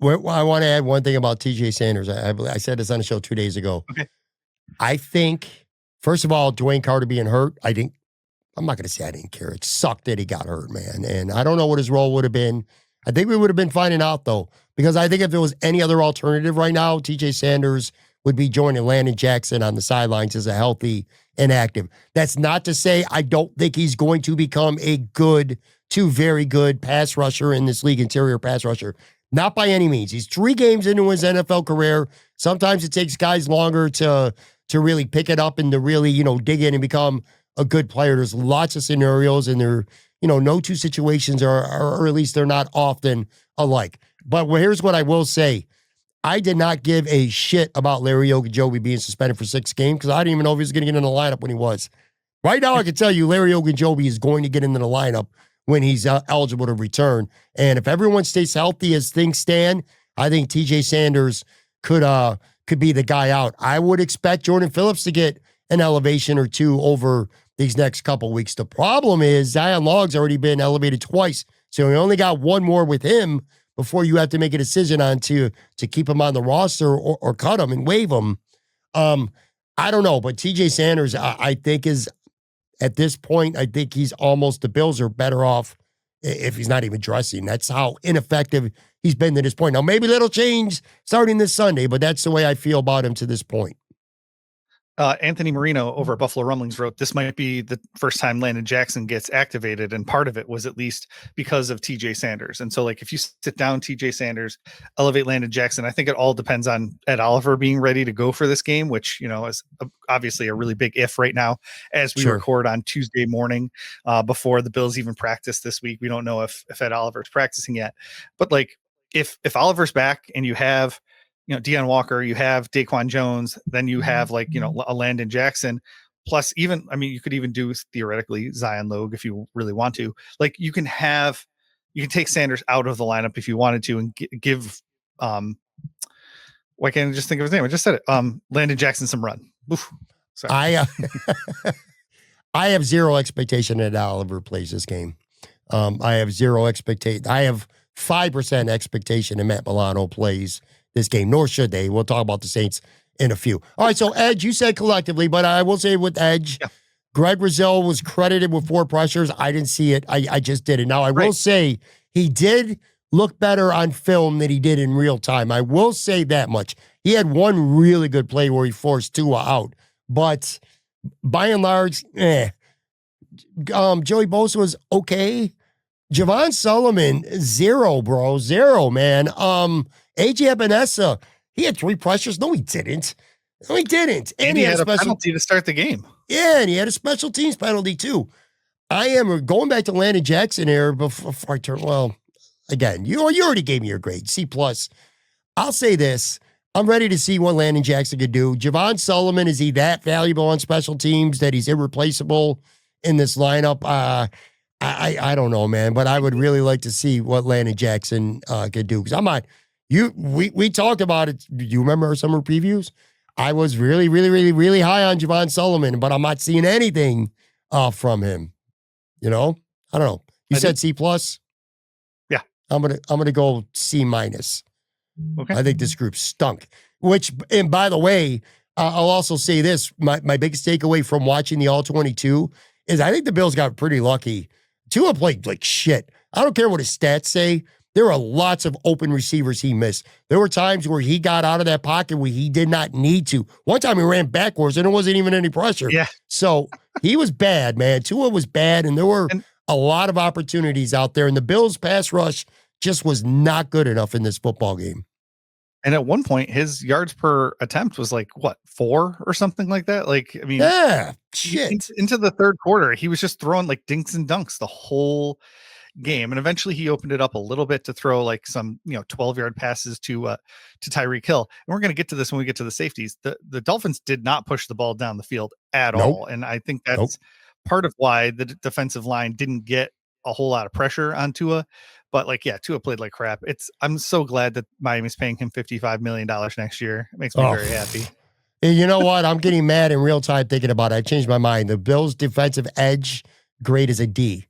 I want to add one thing about TJ Sanders. I said this on the show 2 days ago. Okay. I think, first of all, Dwayne Carter being hurt, I'm not going to say I didn't care. It sucked that he got hurt, man. And I don't know what his role would have been. I think we would have been finding out, though, because I think if there was any other alternative right now, TJ Sanders would be joining Landon Jackson on the sidelines as a healthy and active. That's not to say I don't think he's going to become a good to very good pass rusher in this league, interior pass rusher. Not by any means. He's 3 games into his NFL career. Sometimes it takes guys longer to really pick it up and to really, dig in and become a good player. There's lots of scenarios, and no two situations are, or at least they're not often alike. But here's what I will say. I did not give a shit about Larry Ogunjobi being suspended for 6 games because I didn't even know if he was going to get in the lineup when he was. Right now, I can tell you Larry Ogunjobi is going to get into the lineup when he's eligible to return. And if everyone stays healthy as things stand, I think TJ Sanders could be the guy out. I would expect Jordan Phillips to get an elevation or two over these next couple weeks. The problem is Zion Logue's already been elevated twice, so we only got one more with him before you have to make a decision on to keep him on the roster or cut him and waive him. I don't know, but TJ Sanders, I think is at this point, I think he's almost the Bills are better off if he's not even dressing. That's how ineffective he's been to this point. Now, maybe that'll change starting this Sunday, but that's the way I feel about him to this point. Anthony Marino over at Buffalo Rumblings wrote, this might be the first time Landon Jackson gets activated. And part of it was at least because of TJ Sanders. And so like, if you sit down TJ Sanders, elevate Landon Jackson, I think it all depends on Ed Oliver being ready to go for this game, which, you know, is obviously a really big if right now, as we record on Tuesday morning before the Bills even practice this week. We don't know if Ed Oliver's practicing yet, but like if Oliver's back and you have, you know, Deion Walker, you have Daquan Jones, then you have like, you know, a Landon Jackson, plus even, I mean, you could even do theoretically Zion Logue if you really want to. Like you can take Sanders out of the lineup if you wanted to and give, why can't I just think of his name? I just said it. Landon Jackson some run. Oof. Sorry. I have zero expectation that Oliver plays this game. I have zero expectation. I have 5% expectation that Matt Milano plays this game, nor should they. We'll talk about the Saints in a few. All right, so Edge, you said collectively, but I will say with Edge, Greg Brazil was credited with 4 pressures. I didn't see it. I just did it. Now, I will say he did look better on film than he did in real time. I will say that much. He had one really good play where he forced Tua out, but by and large, Joey Bosa was okay. Javon Sullivan, 0, bro. 0, man. AJ Epinesa, he had 3 pressures. No, he didn't. No, he didn't. And he had a penalty to start the game. Yeah, and he had a special teams penalty too. I am going back to Landon Jackson here before I turn. Well, again, you already gave me your grade, C+. I'll say this. I'm ready to see what Landon Jackson could do. Javon Sullivan, is he that valuable on special teams that he's irreplaceable in this lineup? I don't know, man, but I would really like to see what Landon Jackson could do, because I'm not. We talked about it. Do you remember our summer previews? I was really, really, really, really high on Javon Sullivan, but I'm not seeing anything from him. You know, I don't know. You said C+? Yeah. I'm gonna go C-. Okay. I think this group stunk. Which, and by the way, I'll also say this: my biggest takeaway from watching the All-22 is I think the Bills got pretty lucky. Tua played like shit. I don't care what his stats say. There are lots of open receivers he missed. There were times where he got out of that pocket where he did not need to. One time he ran backwards and there wasn't even any pressure. Yeah. So he was bad, man. Tua was bad, and there were a lot of opportunities out there, and the Bills' pass rush just was not good enough in this football game. And at one point, his yards per attempt was like, what, 4 or something like that? Like, I mean, yeah, shit. Into the third quarter, he was just throwing like dinks and dunks the whole game, and eventually he opened it up a little bit to throw like some 12-yard passes to Tyreek Hill. And we're going to get to this when we get to the safeties. The Dolphins did not push the ball down the field at all, and I think that's part of why the defensive line didn't get a whole lot of pressure on Tua. But like, yeah, Tua played like crap. I'm so glad that Miami's paying him $55 million next year. It makes me very happy. And you know what? I'm getting mad in real time thinking about it. I changed my mind. The Bills' defensive edge grade is a D.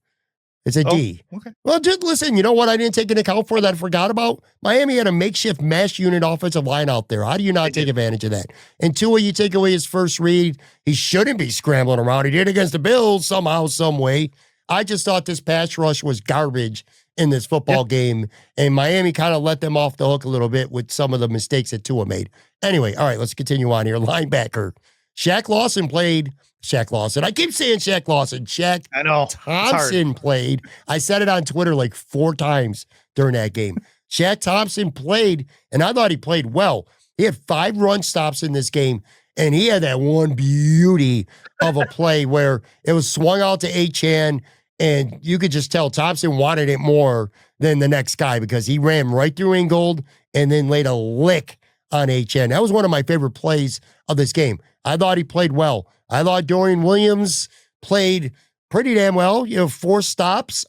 It's a D. Okay. Well, just listen, you know what I didn't take into account for that I forgot about? Miami had a makeshift mash unit offensive line out there. How do you not take advantage of that? And Tua, you take away his first read, he shouldn't be scrambling around. He did against the Bills somehow, some way. I just thought this pass rush was garbage in this football game, and Miami kind of let them off the hook a little bit with some of the mistakes that Tua made. Anyway, all right, let's continue on here. Linebacker. Shaq Lawson played. Shaq Lawson. I keep saying Shaq Lawson. Shaq Thompson played. I said it on Twitter like 4 times during that game. Shaq Thompson played, and I thought he played well. He had 5 run stops in this game, and he had that one beauty of a play where it was swung out to Achane, and you could just tell Thompson wanted it more than the next guy because he ran right through Ingold and then laid a lick on Achane. That was one of my favorite plays of this game. I thought he played well. I thought Dorian Williams played pretty damn well. 4 stops.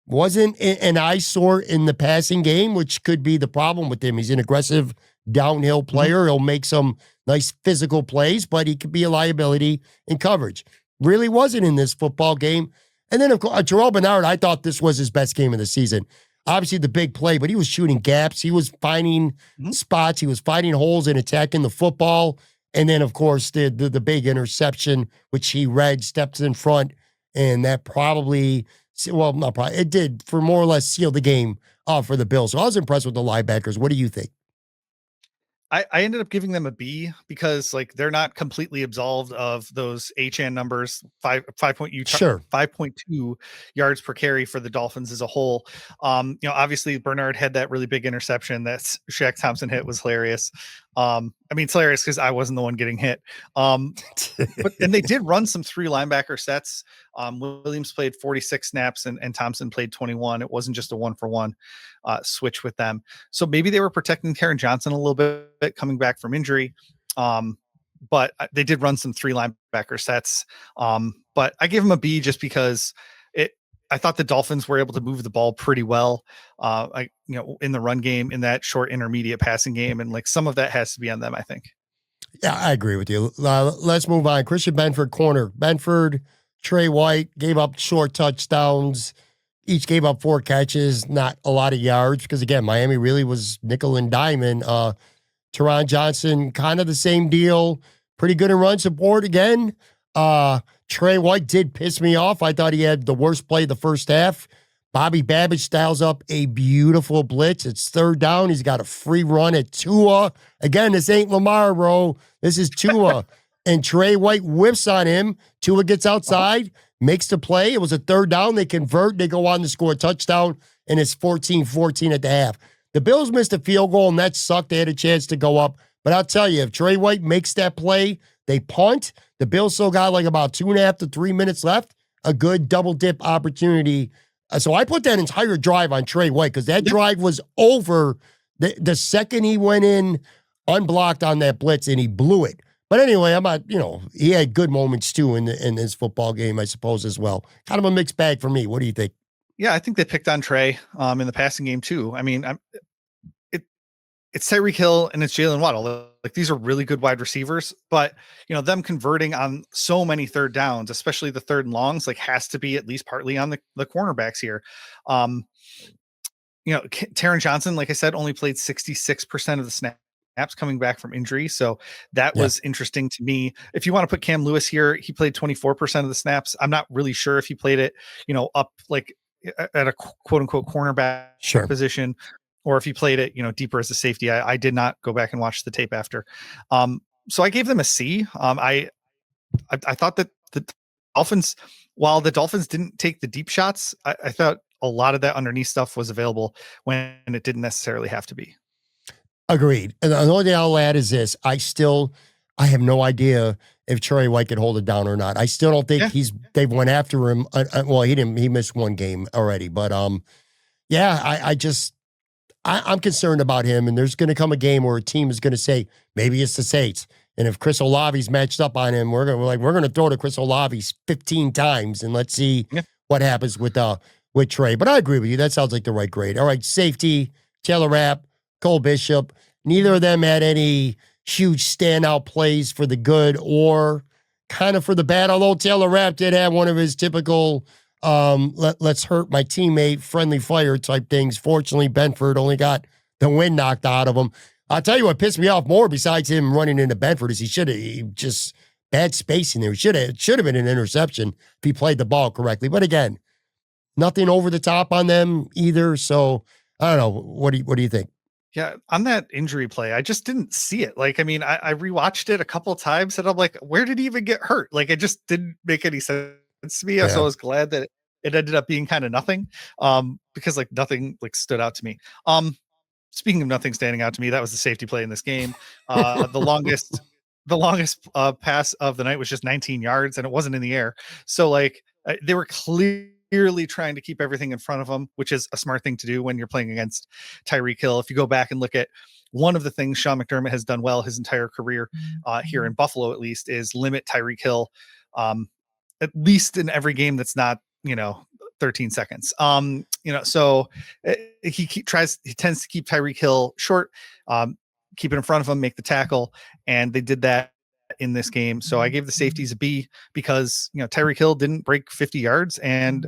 Wasn't an eyesore in the passing game, which could be the problem with him. He's an aggressive downhill player. He'll make some nice physical plays, but he could be a liability in coverage. Really wasn't in this football game. And then, of course, Terrell Bernard, I thought this was his best game of the season. Obviously, the big play, but he was shooting gaps. He was finding spots. He was finding holes and attacking the football. And then, of course, the big interception, which he read, steps in front, and that probably, well, not probably, it did for more or less seal the game for the Bills. So I was impressed with the linebackers. What do you think? I ended up giving them a B because like they're not completely absolved of those HN numbers, 5.2 yards per carry for the Dolphins as a whole. Obviously Bernard had that really big interception that Shaq Thompson hit was hilarious. I mean, it's hilarious because I wasn't the one getting hit. And they did run some 3 linebacker sets. Williams played 46 snaps and Thompson played 21. It wasn't just a 1-for-1 switch with them. So maybe they were protecting Karen Johnson a little bit coming back from injury. But they did run some 3 linebacker sets. But I gave them a B just because I thought the Dolphins were able to move the ball pretty well, in the run game, in that short intermediate passing game. And like some of that has to be on them, I think. Yeah, I agree with you. Let's move on. Christian Benford, corner. Benford, Trey White gave up short touchdowns. Each gave up 4 catches, not a lot of yards because, again, Miami really was nickel and diamond. Teron Johnson, kind of the same deal. Pretty good in run support again. Trey White did piss me off. I thought he had the worst play the first half. Bobby Babbage styles up a beautiful blitz. It's 3rd down. He's got a free run at Tua. Again, this ain't Lamar, bro. This is Tua. And Trey White whiffs on him. Tua gets outside, makes the play. It was a 3rd down. They convert. They go on to score a touchdown, and it's 14-14 at the half. The Bills missed a field goal, and that sucked. They had a chance to go up. But I'll tell you, if Trey White makes that play, they punt. The Bills still got like about 2.5 to 3 minutes left. A good double dip opportunity. So I put that entire drive on Trey White because that drive was over the second he went in unblocked on that blitz and he blew it. But anyway, I'm not, he had good moments too in his football game, I suppose, as well. Kind of a mixed bag for me. What do you think? Yeah, I think they picked on Trey in the passing game too. I mean, it's Tyreek Hill and it's Jalen Waddle. Like these are really good wide receivers, but them converting on so many 3rd downs, especially the 3rd and longs, like has to be at least partly on the cornerbacks here. Taron Johnson, like I said, only played 66% of the snaps coming back from injury. So that was interesting to me. If you want to put Cam Lewis here, he played 24% of the snaps. I'm not really sure if he played it, up like at a quote unquote cornerback position, or if he played it, deeper as a safety. I did not go back and watch the tape after. So I gave them a C. I thought that the Dolphins, while the Dolphins didn't take the deep shots, I thought a lot of that underneath stuff was available when it didn't necessarily have to be. Agreed. And the only thing I'll add is this. I have no idea if Trey White could hold it down or not. I still don't think they've went after him. Well, he missed 1 game already, but I'm concerned about him, and there's going to come a game where a team is going to say, maybe it's the Saints. And if Chris Olave's matched up on him, we're going to throw to Chris Olave 15 times and let's see what happens with Trey. But I agree with you. That sounds like the right grade. All right, safety, Taylor Rapp, Cole Bishop. Neither of them had any huge standout plays for the good or kind of for the bad, although Taylor Rapp did have one of his typical let's hurt my teammate, friendly fire type things. Fortunately, Benford only got the wind knocked out of him. I'll tell you what pissed me off more besides him running into Benford is he just bad spacing there. Should have been an interception if he played the ball correctly. But again, nothing over the top on them either. So I don't know. What do you think? Yeah, on that injury play, I just didn't see it. Like, I mean, I rewatched it a couple of times and I'm like, where did he even get hurt? Like, it just didn't make any sense to me. So I was glad that it ended up being kind of nothing. Because like nothing like stood out to me. Speaking of nothing standing out to me, that was the safety play in this game. The longest pass of the night was just 19 yards and it wasn't in the air. So like they were clearly trying to keep everything in front of them, which is a smart thing to do when you're playing against Tyreek Hill. If you go back and look at one of the things Sean McDermott has done well his entire career here in Buffalo, at least, is limit Tyreek Hill at least in every game that's not, 13 seconds. So he tends to keep Tyreek Hill short, keep it in front of him, make the tackle. And they did that in this game. So I gave the safeties a B because, Tyreek Hill didn't break 50 yards and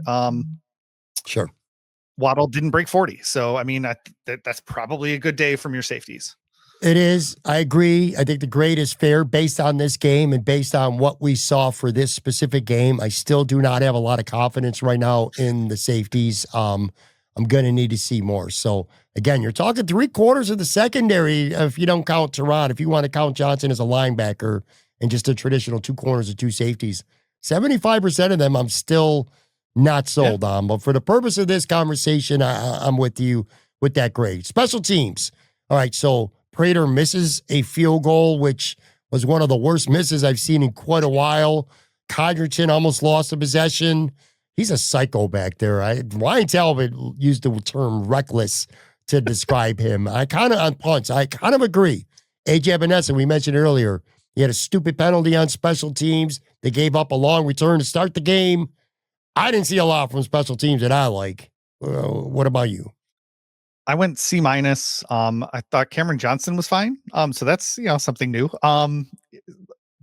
Waddle didn't break 40. So, I mean, that's probably a good day from your safeties. It is. I agree. I think the grade is fair based on this game and based on what we saw for this specific game. I still do not have a lot of confidence right now in the safeties. I'm going to need to see more. So, again, you're talking 3/4 of the secondary if you don't count Tehran. If you want to count Johnson as a linebacker and just a traditional 2 corners and 2 safeties, 75% of them I'm still not sold on. But for the purpose of this conversation, I'm with you with that grade. Special teams. All right, so Prater misses a field goal, which was one of the worst misses I've seen in quite a while. Codrington almost lost a possession. He's a psycho back there. Ryan Talbot used the term reckless to describe him. I kind of agree. AJ Epinesa, we mentioned earlier, he had a stupid penalty on special teams. They gave up a long return to start the game. I didn't see a lot from special teams that I like. What about you? I went C minus. I thought Cameron Johnson was fine. So that's something new.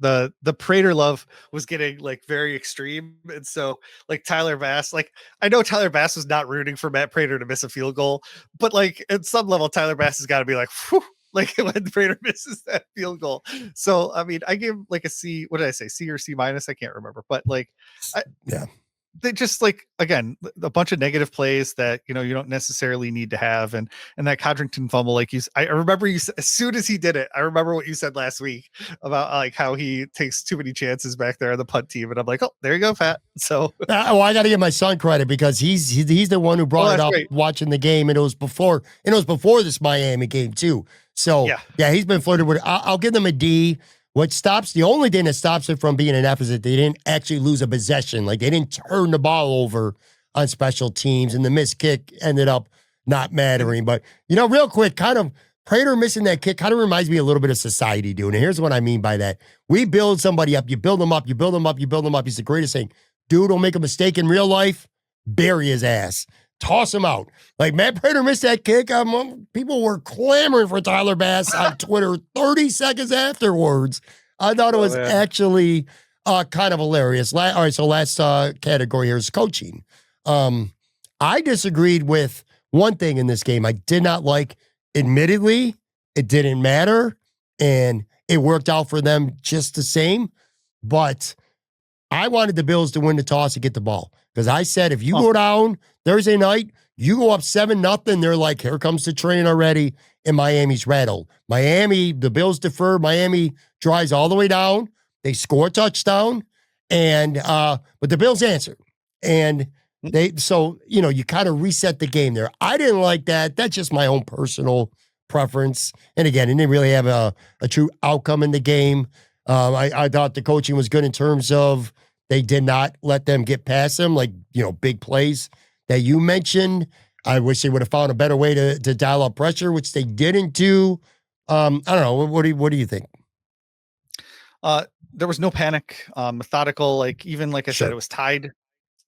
The Prater love was getting like very extreme, and so like Tyler Bass, like I know Tyler Bass was not rooting for Matt Prater to miss a field goal, but like at some level, Tyler Bass has got to be like, whew, like when Prater misses that field goal. So I mean, I gave like a C. What did I say? C or C minus? I can't remember, but like, Yeah. they just like again a bunch of negative plays that you don't necessarily need to have, and that Codrington fumble, like I remember you as soon as he did it, I remember what you said last week about like how he takes too many chances back there on the punt team, and I'm like, oh, there you go, Pat. So I got to give my son credit because he's the one who brought it up right. watching the game, and it was before this Miami game too. So yeah, he's been flirted with it. I'll give them a D. The only thing that stops it from being an F is that they didn't actually lose a possession. Like they didn't turn the ball over on special teams, and the missed kick ended up not mattering. But, real quick, kind of Prater missing that kick kind of reminds me a little bit of society doing it. Here's what I mean by that. We build somebody up, you build them up, you build them up, you build them up. He's the greatest thing. Dude will make a mistake in real life, bury his ass. Toss him out. Like Matt Prater missed that kick. People were clamoring for Tyler Bass on Twitter 30 seconds afterwards. I thought it was actually kind of hilarious. All right, so last category here is coaching. I disagreed with one thing in this game I did not like. Admittedly, it didn't matter, and it worked out for them just the same. But I wanted the Bills to win the toss and get the ball. Because I said, if you go down Thursday night, you go up 7-0, they're like, here comes the train already, and Miami's rattled. The Bills defer. Miami drives all the way down. They score a touchdown, but the Bills answered. And you kind of reset the game there. I didn't like that. That's just my own personal preference. And again, it didn't really have a true outcome in the game. I thought the coaching was good in terms of they did not let them get past them, like, big plays that you mentioned. I wish they would have found a better way to dial up pressure, which they didn't do. I don't know. What do you think? There was no panic, methodical, like even like I said, it was tied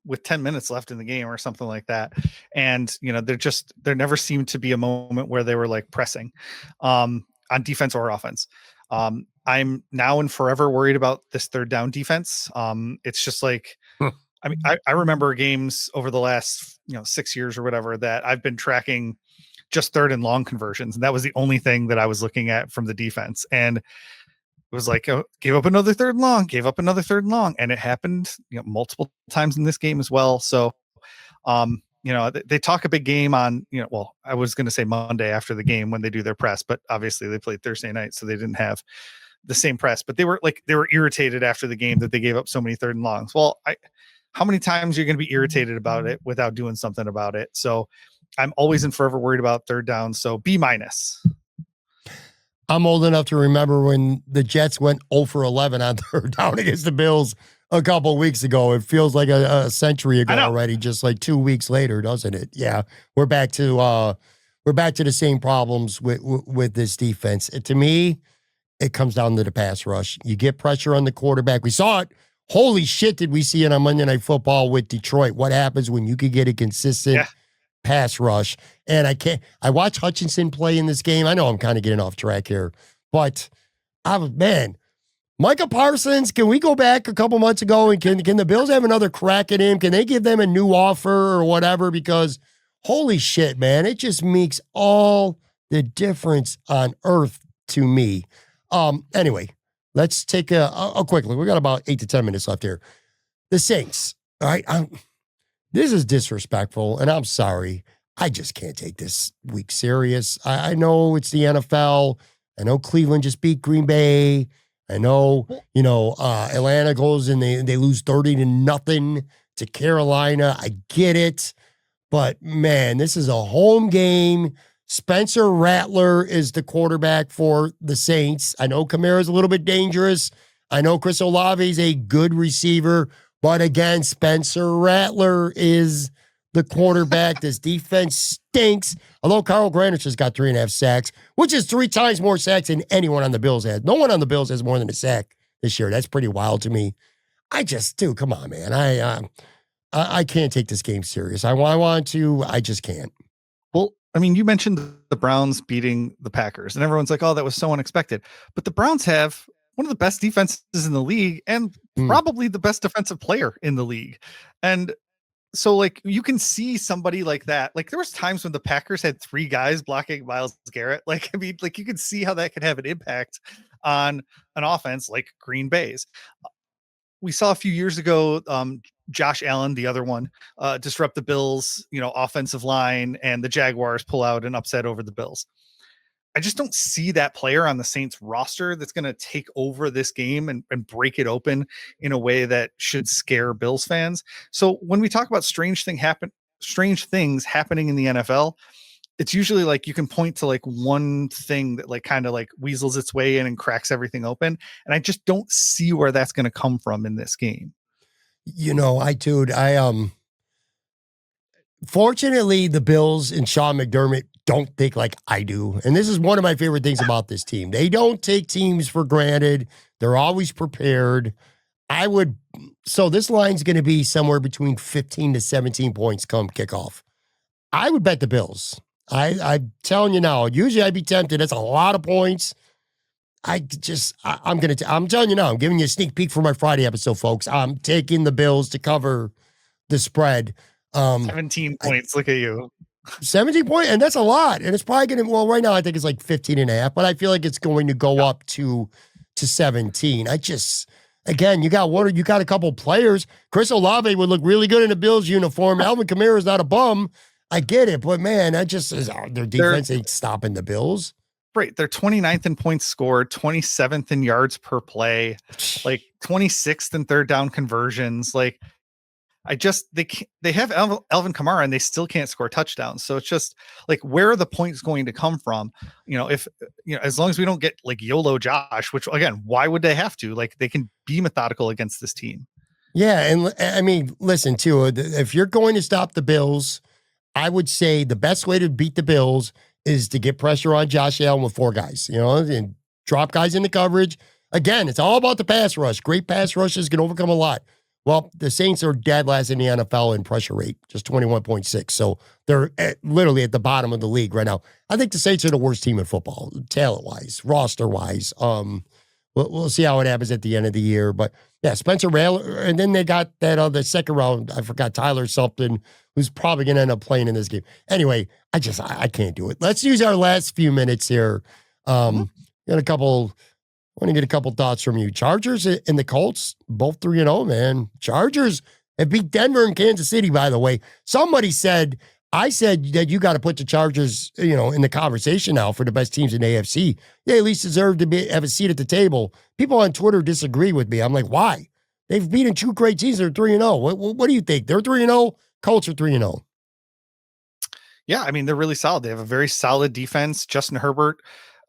with 10 minutes left in the game or something like that. And, there never seemed to be a moment where they were like pressing on defense or offense. I'm now and forever worried about this third down defense. It's just like, I mean, I remember games over the last, 6 years or whatever that I've been tracking just third and long conversions. And that was the only thing that I was looking at from the defense. And it was like, gave up another third and long. And it happened, multiple times in this game as well. So, they talk a big game on, I was going to say Monday after the game when they do their press, but obviously they played Thursday night, so they didn't have the same press, but they were irritated after the game that they gave up so many third and longs. Well, how many times are you going to be irritated about it without doing something about it? So I'm always and forever worried about third down. So B minus. I'm old enough to remember when the Jets went 0 for 11 on third down against the Bills a couple of weeks ago. It feels like a century ago already, just like 2 weeks later, doesn't it? Yeah, we're back to the same problems with this defense. To me, it comes down to the pass rush. You get pressure on the quarterback. We saw it. Holy shit, did we see it on Monday Night Football with Detroit? What happens when you could get a consistent pass rush? And I watched Hutchinson play in this game. I know I'm kind of getting off track here, but Micah Parsons, can we go back a couple months ago and can the Bills have another crack at him? Can they give them a new offer or whatever? Because holy shit, man, it just makes all the difference on earth to me. Anyway, let's take a quick look. We got about 8 to 10 minutes left here. The Saints. All right. This is disrespectful, and I'm sorry. I just can't take this week serious. I know it's the NFL. I know Cleveland just beat Green Bay. I know, Atlanta goes and they lose 30-0 to Carolina. I get it. But man, this is a home game. Spencer Rattler is the quarterback for the Saints. I know Kamara's a little bit dangerous. I know Chris Olave is a good receiver. But again, Spencer Rattler is the quarterback. This defense stinks. Although Carl Granich has got 3.5 sacks, which is 3 times more sacks than anyone on the Bills has. No one on the Bills has more than a sack this year. That's pretty wild to me. Dude, come on, man. I can't take this game serious. I want to. I just can't. Well, I mean, you mentioned the Browns beating the Packers, and everyone's like, "Oh, that was so unexpected." But the Browns have one of the best defenses in the league, and probably the best defensive player in the league. And so, like, you can see somebody like that. Like, there was times when the Packers had 3 guys blocking Myles Garrett. Like, I mean, like, you can see how that could have an impact on an offense like Green Bay's. We saw a few years ago, Josh Allen, the other one, disrupt the Bills, offensive line, and the Jaguars pull out an upset over the Bills. I just don't see that player on the Saints roster that's going to take over this game and break it open in a way that should scare Bills fans. So when we talk about strange things happening in the NFL, it's usually like you can point to like one thing that like kind of like weasels its way in and cracks everything open. And I just don't see where that's going to come from in this game. Fortunately, the Bills and Sean McDermott don't think like I do. And this is one of my favorite things about this team. They don't take teams for granted. They're always prepared. So this line's going to be somewhere between 15 to 17 points come kickoff. I would bet the Bills. I'm telling you now, usually I'd be tempted. That's a lot of points. I'm telling you now, I'm giving you a sneak peek for my Friday episode, folks. I'm taking the Bills to cover the spread. 17 points. Look at you. 17 points, and that's a lot. And it's probably going to, right now I think it's like 15.5, but I feel like it's going to go up to 17. Again, you got a couple players. Chris Olave would look really good in a Bills uniform. Alvin Kamara is not a bum. I get it, but man, their defense ain't stopping the Bills. Right. They're 29th in points scored, 27th in yards per play, like 26th in third down conversions. Like, they have Alvin Kamara and they still can't score touchdowns. So it's just like, where are the points going to come from? As long as we don't get like YOLO Josh, which again, why would they have to? Like, they can be methodical against this team. Yeah. And I mean, listen, too, if you're going to stop the Bills, I would say the best way to beat the Bills is to get pressure on Josh Allen with 4 guys, and drop guys into coverage. Again, it's all about the pass rush. Great pass rushes can overcome a lot. Well, the Saints are dead last in the NFL in pressure rate, just 21.6. So they're literally at the bottom of the league right now. I think the Saints are the worst team in football, talent-wise, roster-wise. We'll see how it happens at the end of the year. But yeah, Spencer Rattler, and then they got that other second round, I forgot, Tyler something, who's probably going to end up playing in this game. Anyway, I can't do it. Let's use our last few minutes here. Want to get a couple thoughts from you. Chargers and the Colts, both 3-0, man. Chargers have beat Denver and Kansas City, by the way. I said that you got to put the Chargers, in the conversation now for the best teams in the AFC. They at least deserve to have a seat at the table. People on Twitter disagree with me. I'm like, why? They've beaten 2 great teams. They're 3-0. What do you think? They're 3-0. Colts are 3-0. Yeah, I mean, they're really solid. They have a very solid defense. Justin Herbert,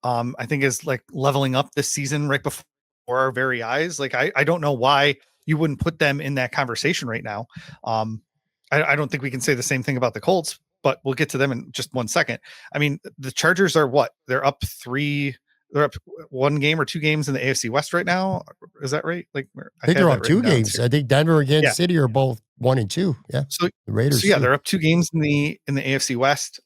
I think, is like leveling up this season right before our very eyes. Like, I don't know why you wouldn't put them in that conversation right now. I don't think we can say the same thing about the Colts, but we'll get to them in just 1 second. I mean, the Chargers are what? They're up 1 game or 2 games in the AFC West right now. Is that right? Like, I think they're up 2 games. I think Denver and Kansas City are both 1 and 2. Yeah. So the Raiders. So yeah, they're up 2 games in the AFC West.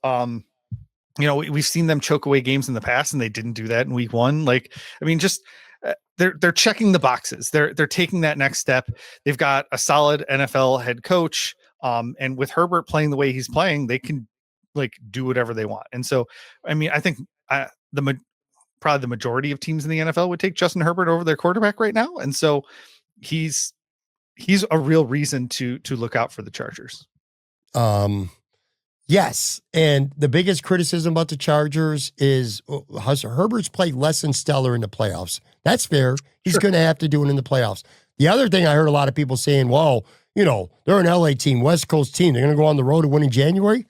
We've seen them choke away games in the past, and they didn't do that in week 1. Like, I mean, just they're checking the boxes. They're taking that next step. They've got a solid NFL head coach. And with Herbert playing the way he's playing, they can like do whatever they want. And so, I mean, I think probably the majority of teams in the NFL would take Justin Herbert over their quarterback right now. And so he's a real reason to look out for the Chargers. Yes. And the biggest criticism about the Chargers is Herbert's played less than stellar in the playoffs. That's fair. He's going to have to do it in the playoffs. The other thing I heard a lot of people saying, well, they're an LA team, West Coast team. They're going to go on the road and win in January.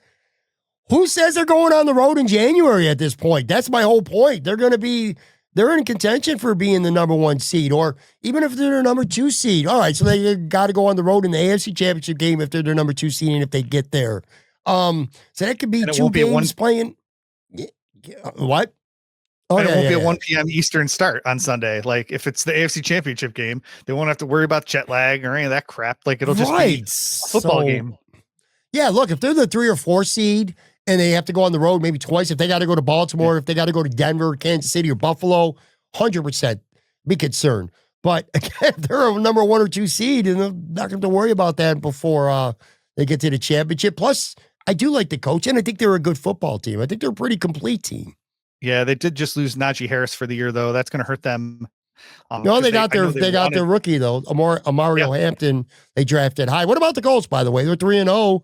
Who says they're going on the road in January at this point? That's my whole point. They're in contention for being the number 1 seed, or even if they're the number 2 seed. All right, so they got to go on the road in the AFC Championship game if they're the number 2 seed and if they get there. So that could be 2 games playing. What? Oh, and it won't be a 1 p.m. Eastern start on Sunday. Like if it's the AFC Championship game, they won't have to worry about jet lag or any of that crap. Like it'll just be a football game. Yeah, look, if they're the 3 or 4 seed and they have to go on the road maybe twice, if they got to go to Baltimore, if they got to go to Denver, Kansas City, or Buffalo, 100% be concerned. But again, if they're a number 1 or 2 seed, and they're not going to have to worry about that before they get to the championship. Plus, I do like the coach, and I think they're a good football team. I think they're a pretty complete team. Yeah, they did just lose Najee Harris for the year, though. That's going to hurt them. No, they got their rookie though, Mario Hampton. They drafted high. What about the Colts? By the way, they're 3-0.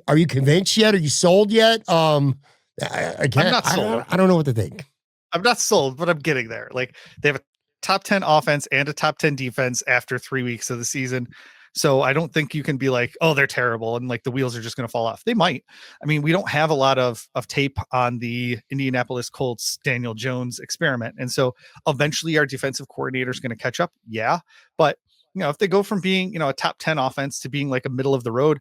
Are you convinced yet? Are you sold yet? I'm not sold. I don't know what to think. I'm not sold, but I'm getting there. Like they have a top 10 offense and a top 10 defense after 3 weeks of the season. So I don't think you can be like, oh, they're terrible and like the wheels are just going to fall off. They might. I mean, we don't have a lot of tape on the Indianapolis Colts Daniel Jones experiment. And so eventually our defensive coordinator is going to catch up. Yeah. But, if they go from being, a top 10 offense to being like a middle of the road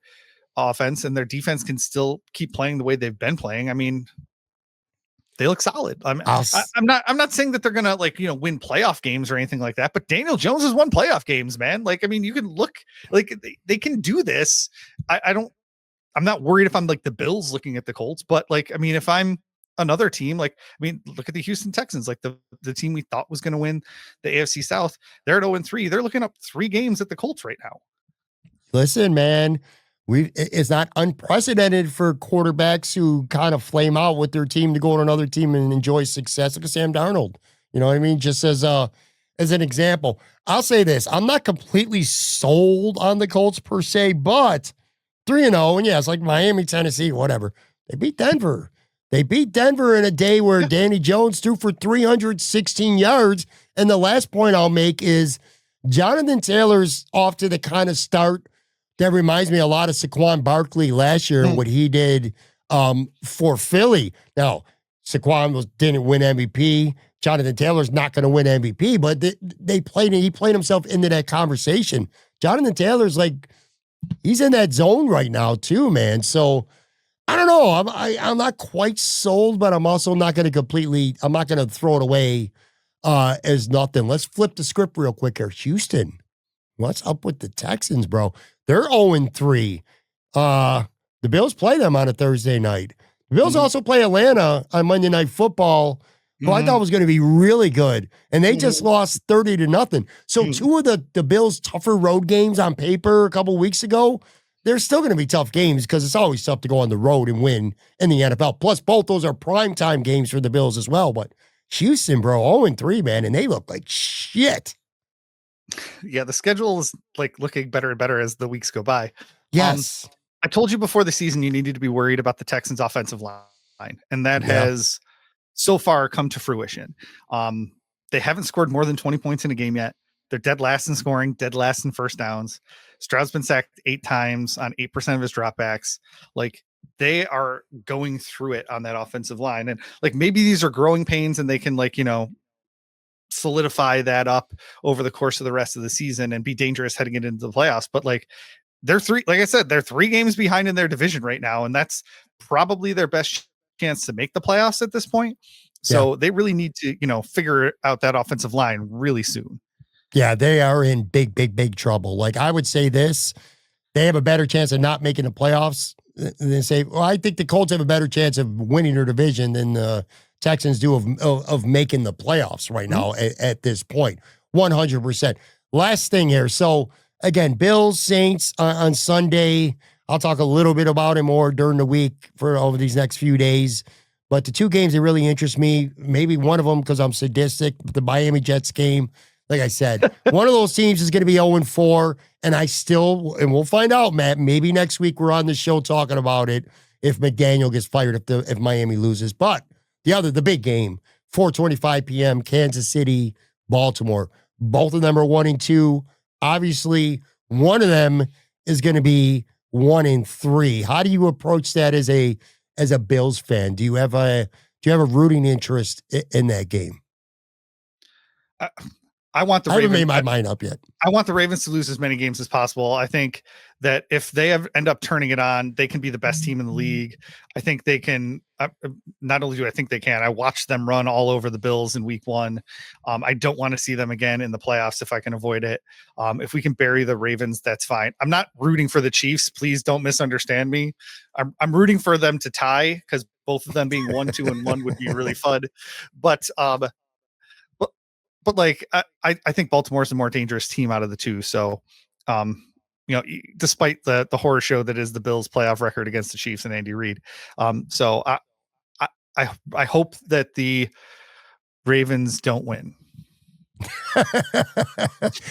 offense and their defense can still keep playing the way they've been playing, I mean, they look solid. I'm not saying that they're gonna win playoff games or anything like that, but Daniel Jones has won playoff games, man. Like, I mean, you can look like they can do this. I'm not worried if I'm like the Bills looking at the Colts, but like, I mean, if I'm another team, like, I mean, look at the Houston Texans, like the team we thought was going to win the AFC South. They're at 0-3. They're looking up 3 games at the Colts right now. Listen, man. It's not unprecedented for quarterbacks who kind of flame out with their team to go to another team and enjoy success. Look at Sam Darnold. You know what I mean? Just as an example. I'll say this. I'm not completely sold on the Colts per se, but 3-0, and yeah, it's like Miami, Tennessee, whatever. They beat Denver. They beat Denver in a day where Danny Jones threw for 316 yards. And the last point I'll make is Jonathan Taylor's off to the kind of start that reminds me a lot of Saquon Barkley last year, what he did for Philly. Now, Saquon didn't win MVP. Jonathan Taylor's not going to win MVP, but he played himself into that conversation. Jonathan Taylor's like, he's in that zone right now too, man. So I don't know. I'm not quite sold, but I'm also not going to I'm not going to throw it away as nothing. Let's flip the script real quick here. Houston, what's up with the Texans, bro? They're 0-3. The Bills play them on a Thursday night. The Bills also play Atlanta on Monday Night Football, who I thought was going to be really good. And they just lost 30-0. So 2 of the Bills' tougher road games on paper a couple weeks ago, they're still going to be tough games because it's always tough to go on the road and win in the NFL. Plus, both those are primetime games for the Bills as well. But Houston, bro, 0-3, man, and they look like shit. Yeah, the schedule is like looking better and better as the weeks go by. Yes. I told you before the season you needed to be worried about the Texans offensive line, and that has so far come to fruition. They haven't scored more than 20 points in a game yet. They're dead last in scoring, dead last in first downs. Stroud's been sacked 8 times on 8% of his dropbacks. Like, they are going through it on that offensive line. And like, maybe these are growing pains and they can solidify that up over the course of the rest of the season and be dangerous heading into the playoffs. But like, they're 3 games behind in their division right now. And that's probably their best chance to make the playoffs at this point. So they really need to, figure out that offensive line really soon. Yeah, they are in big, big, big trouble. Like, I would say this, they have a better chance of not making the playoffs than say, well, I think the Colts have a better chance of winning their division than the Texans do of making the playoffs right now at this point. 100%. Last thing here. So again, Bills, Saints on Sunday. I'll talk a little bit about it more during the week for over these next few days. But the two games that really interest me, maybe one of them because I'm sadistic, the Miami Jets game. Like I said, one of those teams is going to be 0-4, and and we'll find out, Matt. Maybe next week we're on the show talking about it if McDaniel gets fired if Miami loses. But the big game, 4:25 p.m., Kansas City, Baltimore. Both of them are 1-2. Obviously, one of them is going to be 1-3. How do you approach that as a Bills fan? Do you have a rooting interest in that game? I want the I haven't Ravens. made my mind up yet. I want the Ravens to lose as many games as possible. I think that if they end up turning it on, they can be the best team in the league. I think they can. Not only do I think they can, I watched them run all over the Bills in week 1. I don't want to see them again in the playoffs if I can avoid it. If we can bury the Ravens, that's fine. I'm not rooting for the Chiefs. Please don't misunderstand me. I'm rooting for them to tie because both of them being 1, 2, and 1 would be really fun. But like I think Baltimore is the more dangerous team out of the two. So, despite the horror show that is the Bills' playoff record against the Chiefs and Andy Reid, so I hope that the Ravens don't win.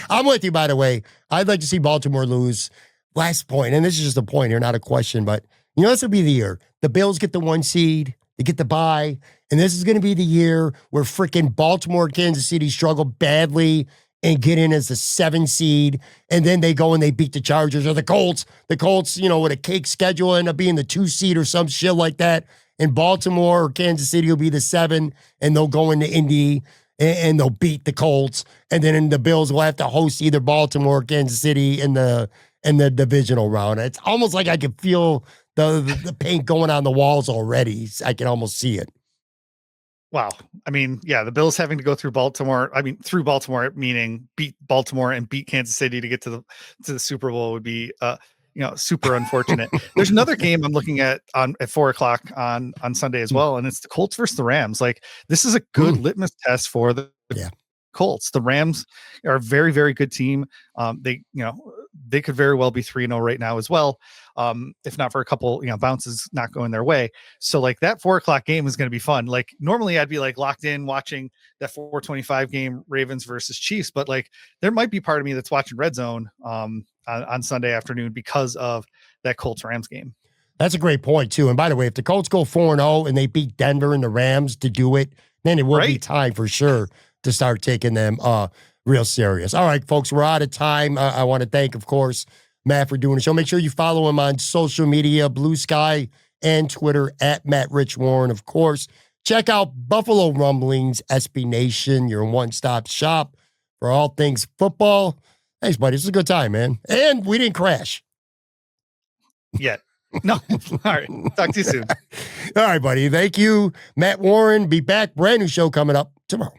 I'm with you, by the way. I'd like to see Baltimore lose. Last point, and this is just a point here, not a question, but this will be the year. The Bills get the 1 seed, they get the bye, and this is going to be the year where freaking Baltimore, Kansas City struggle badly and get in as the 7 seed, and then they go and they beat the Chargers or the Colts. The Colts, with a cake schedule, end up being the 2 seed or some shit like that. And Baltimore or Kansas City will be the 7, and they'll go into Indy and they'll beat the Colts. And then the Bills will have to host either Baltimore or Kansas City in the divisional round. It's almost like I can feel the paint going on the walls already. I can almost see it. Wow. I mean, yeah, the Bills having to go through Baltimore. I mean, through Baltimore, meaning beat Baltimore and beat Kansas City to get to the Super Bowl would be, super unfortunate. There's another game I'm looking at at 4:00 on Sunday as well, and it's the Colts versus the Rams. Like, this is a good litmus test for the Colts. The Rams are a very, very good team. They could very well be 3-0 right now as well. If not for a couple, bounces not going their way. So like that 4:00 game is going to be fun. Like normally I'd be like locked in watching that 4:25 game, Ravens versus Chiefs, but like there might be part of me that's watching Red Zone on Sunday afternoon because of that Colts Rams game. That's a great point too. And by the way, if the Colts go 4-0 and they beat Denver and the Rams to do it, then it will be time for sure to start taking them real serious. All right, folks, we're out of time. I want to thank, of course, Matt for doing the show. Make sure you follow him on social media, Blue Sky and Twitter at Matt Rich Warren. Of course, check out Buffalo Rumblings, SB Nation, your one-stop shop for all things football. Thanks, buddy. This was a good time, man. And we didn't crash. Yet. No. All right. Talk to you soon. All right, buddy. Thank you, Matt Warren. Be back. Brand new show coming up tomorrow.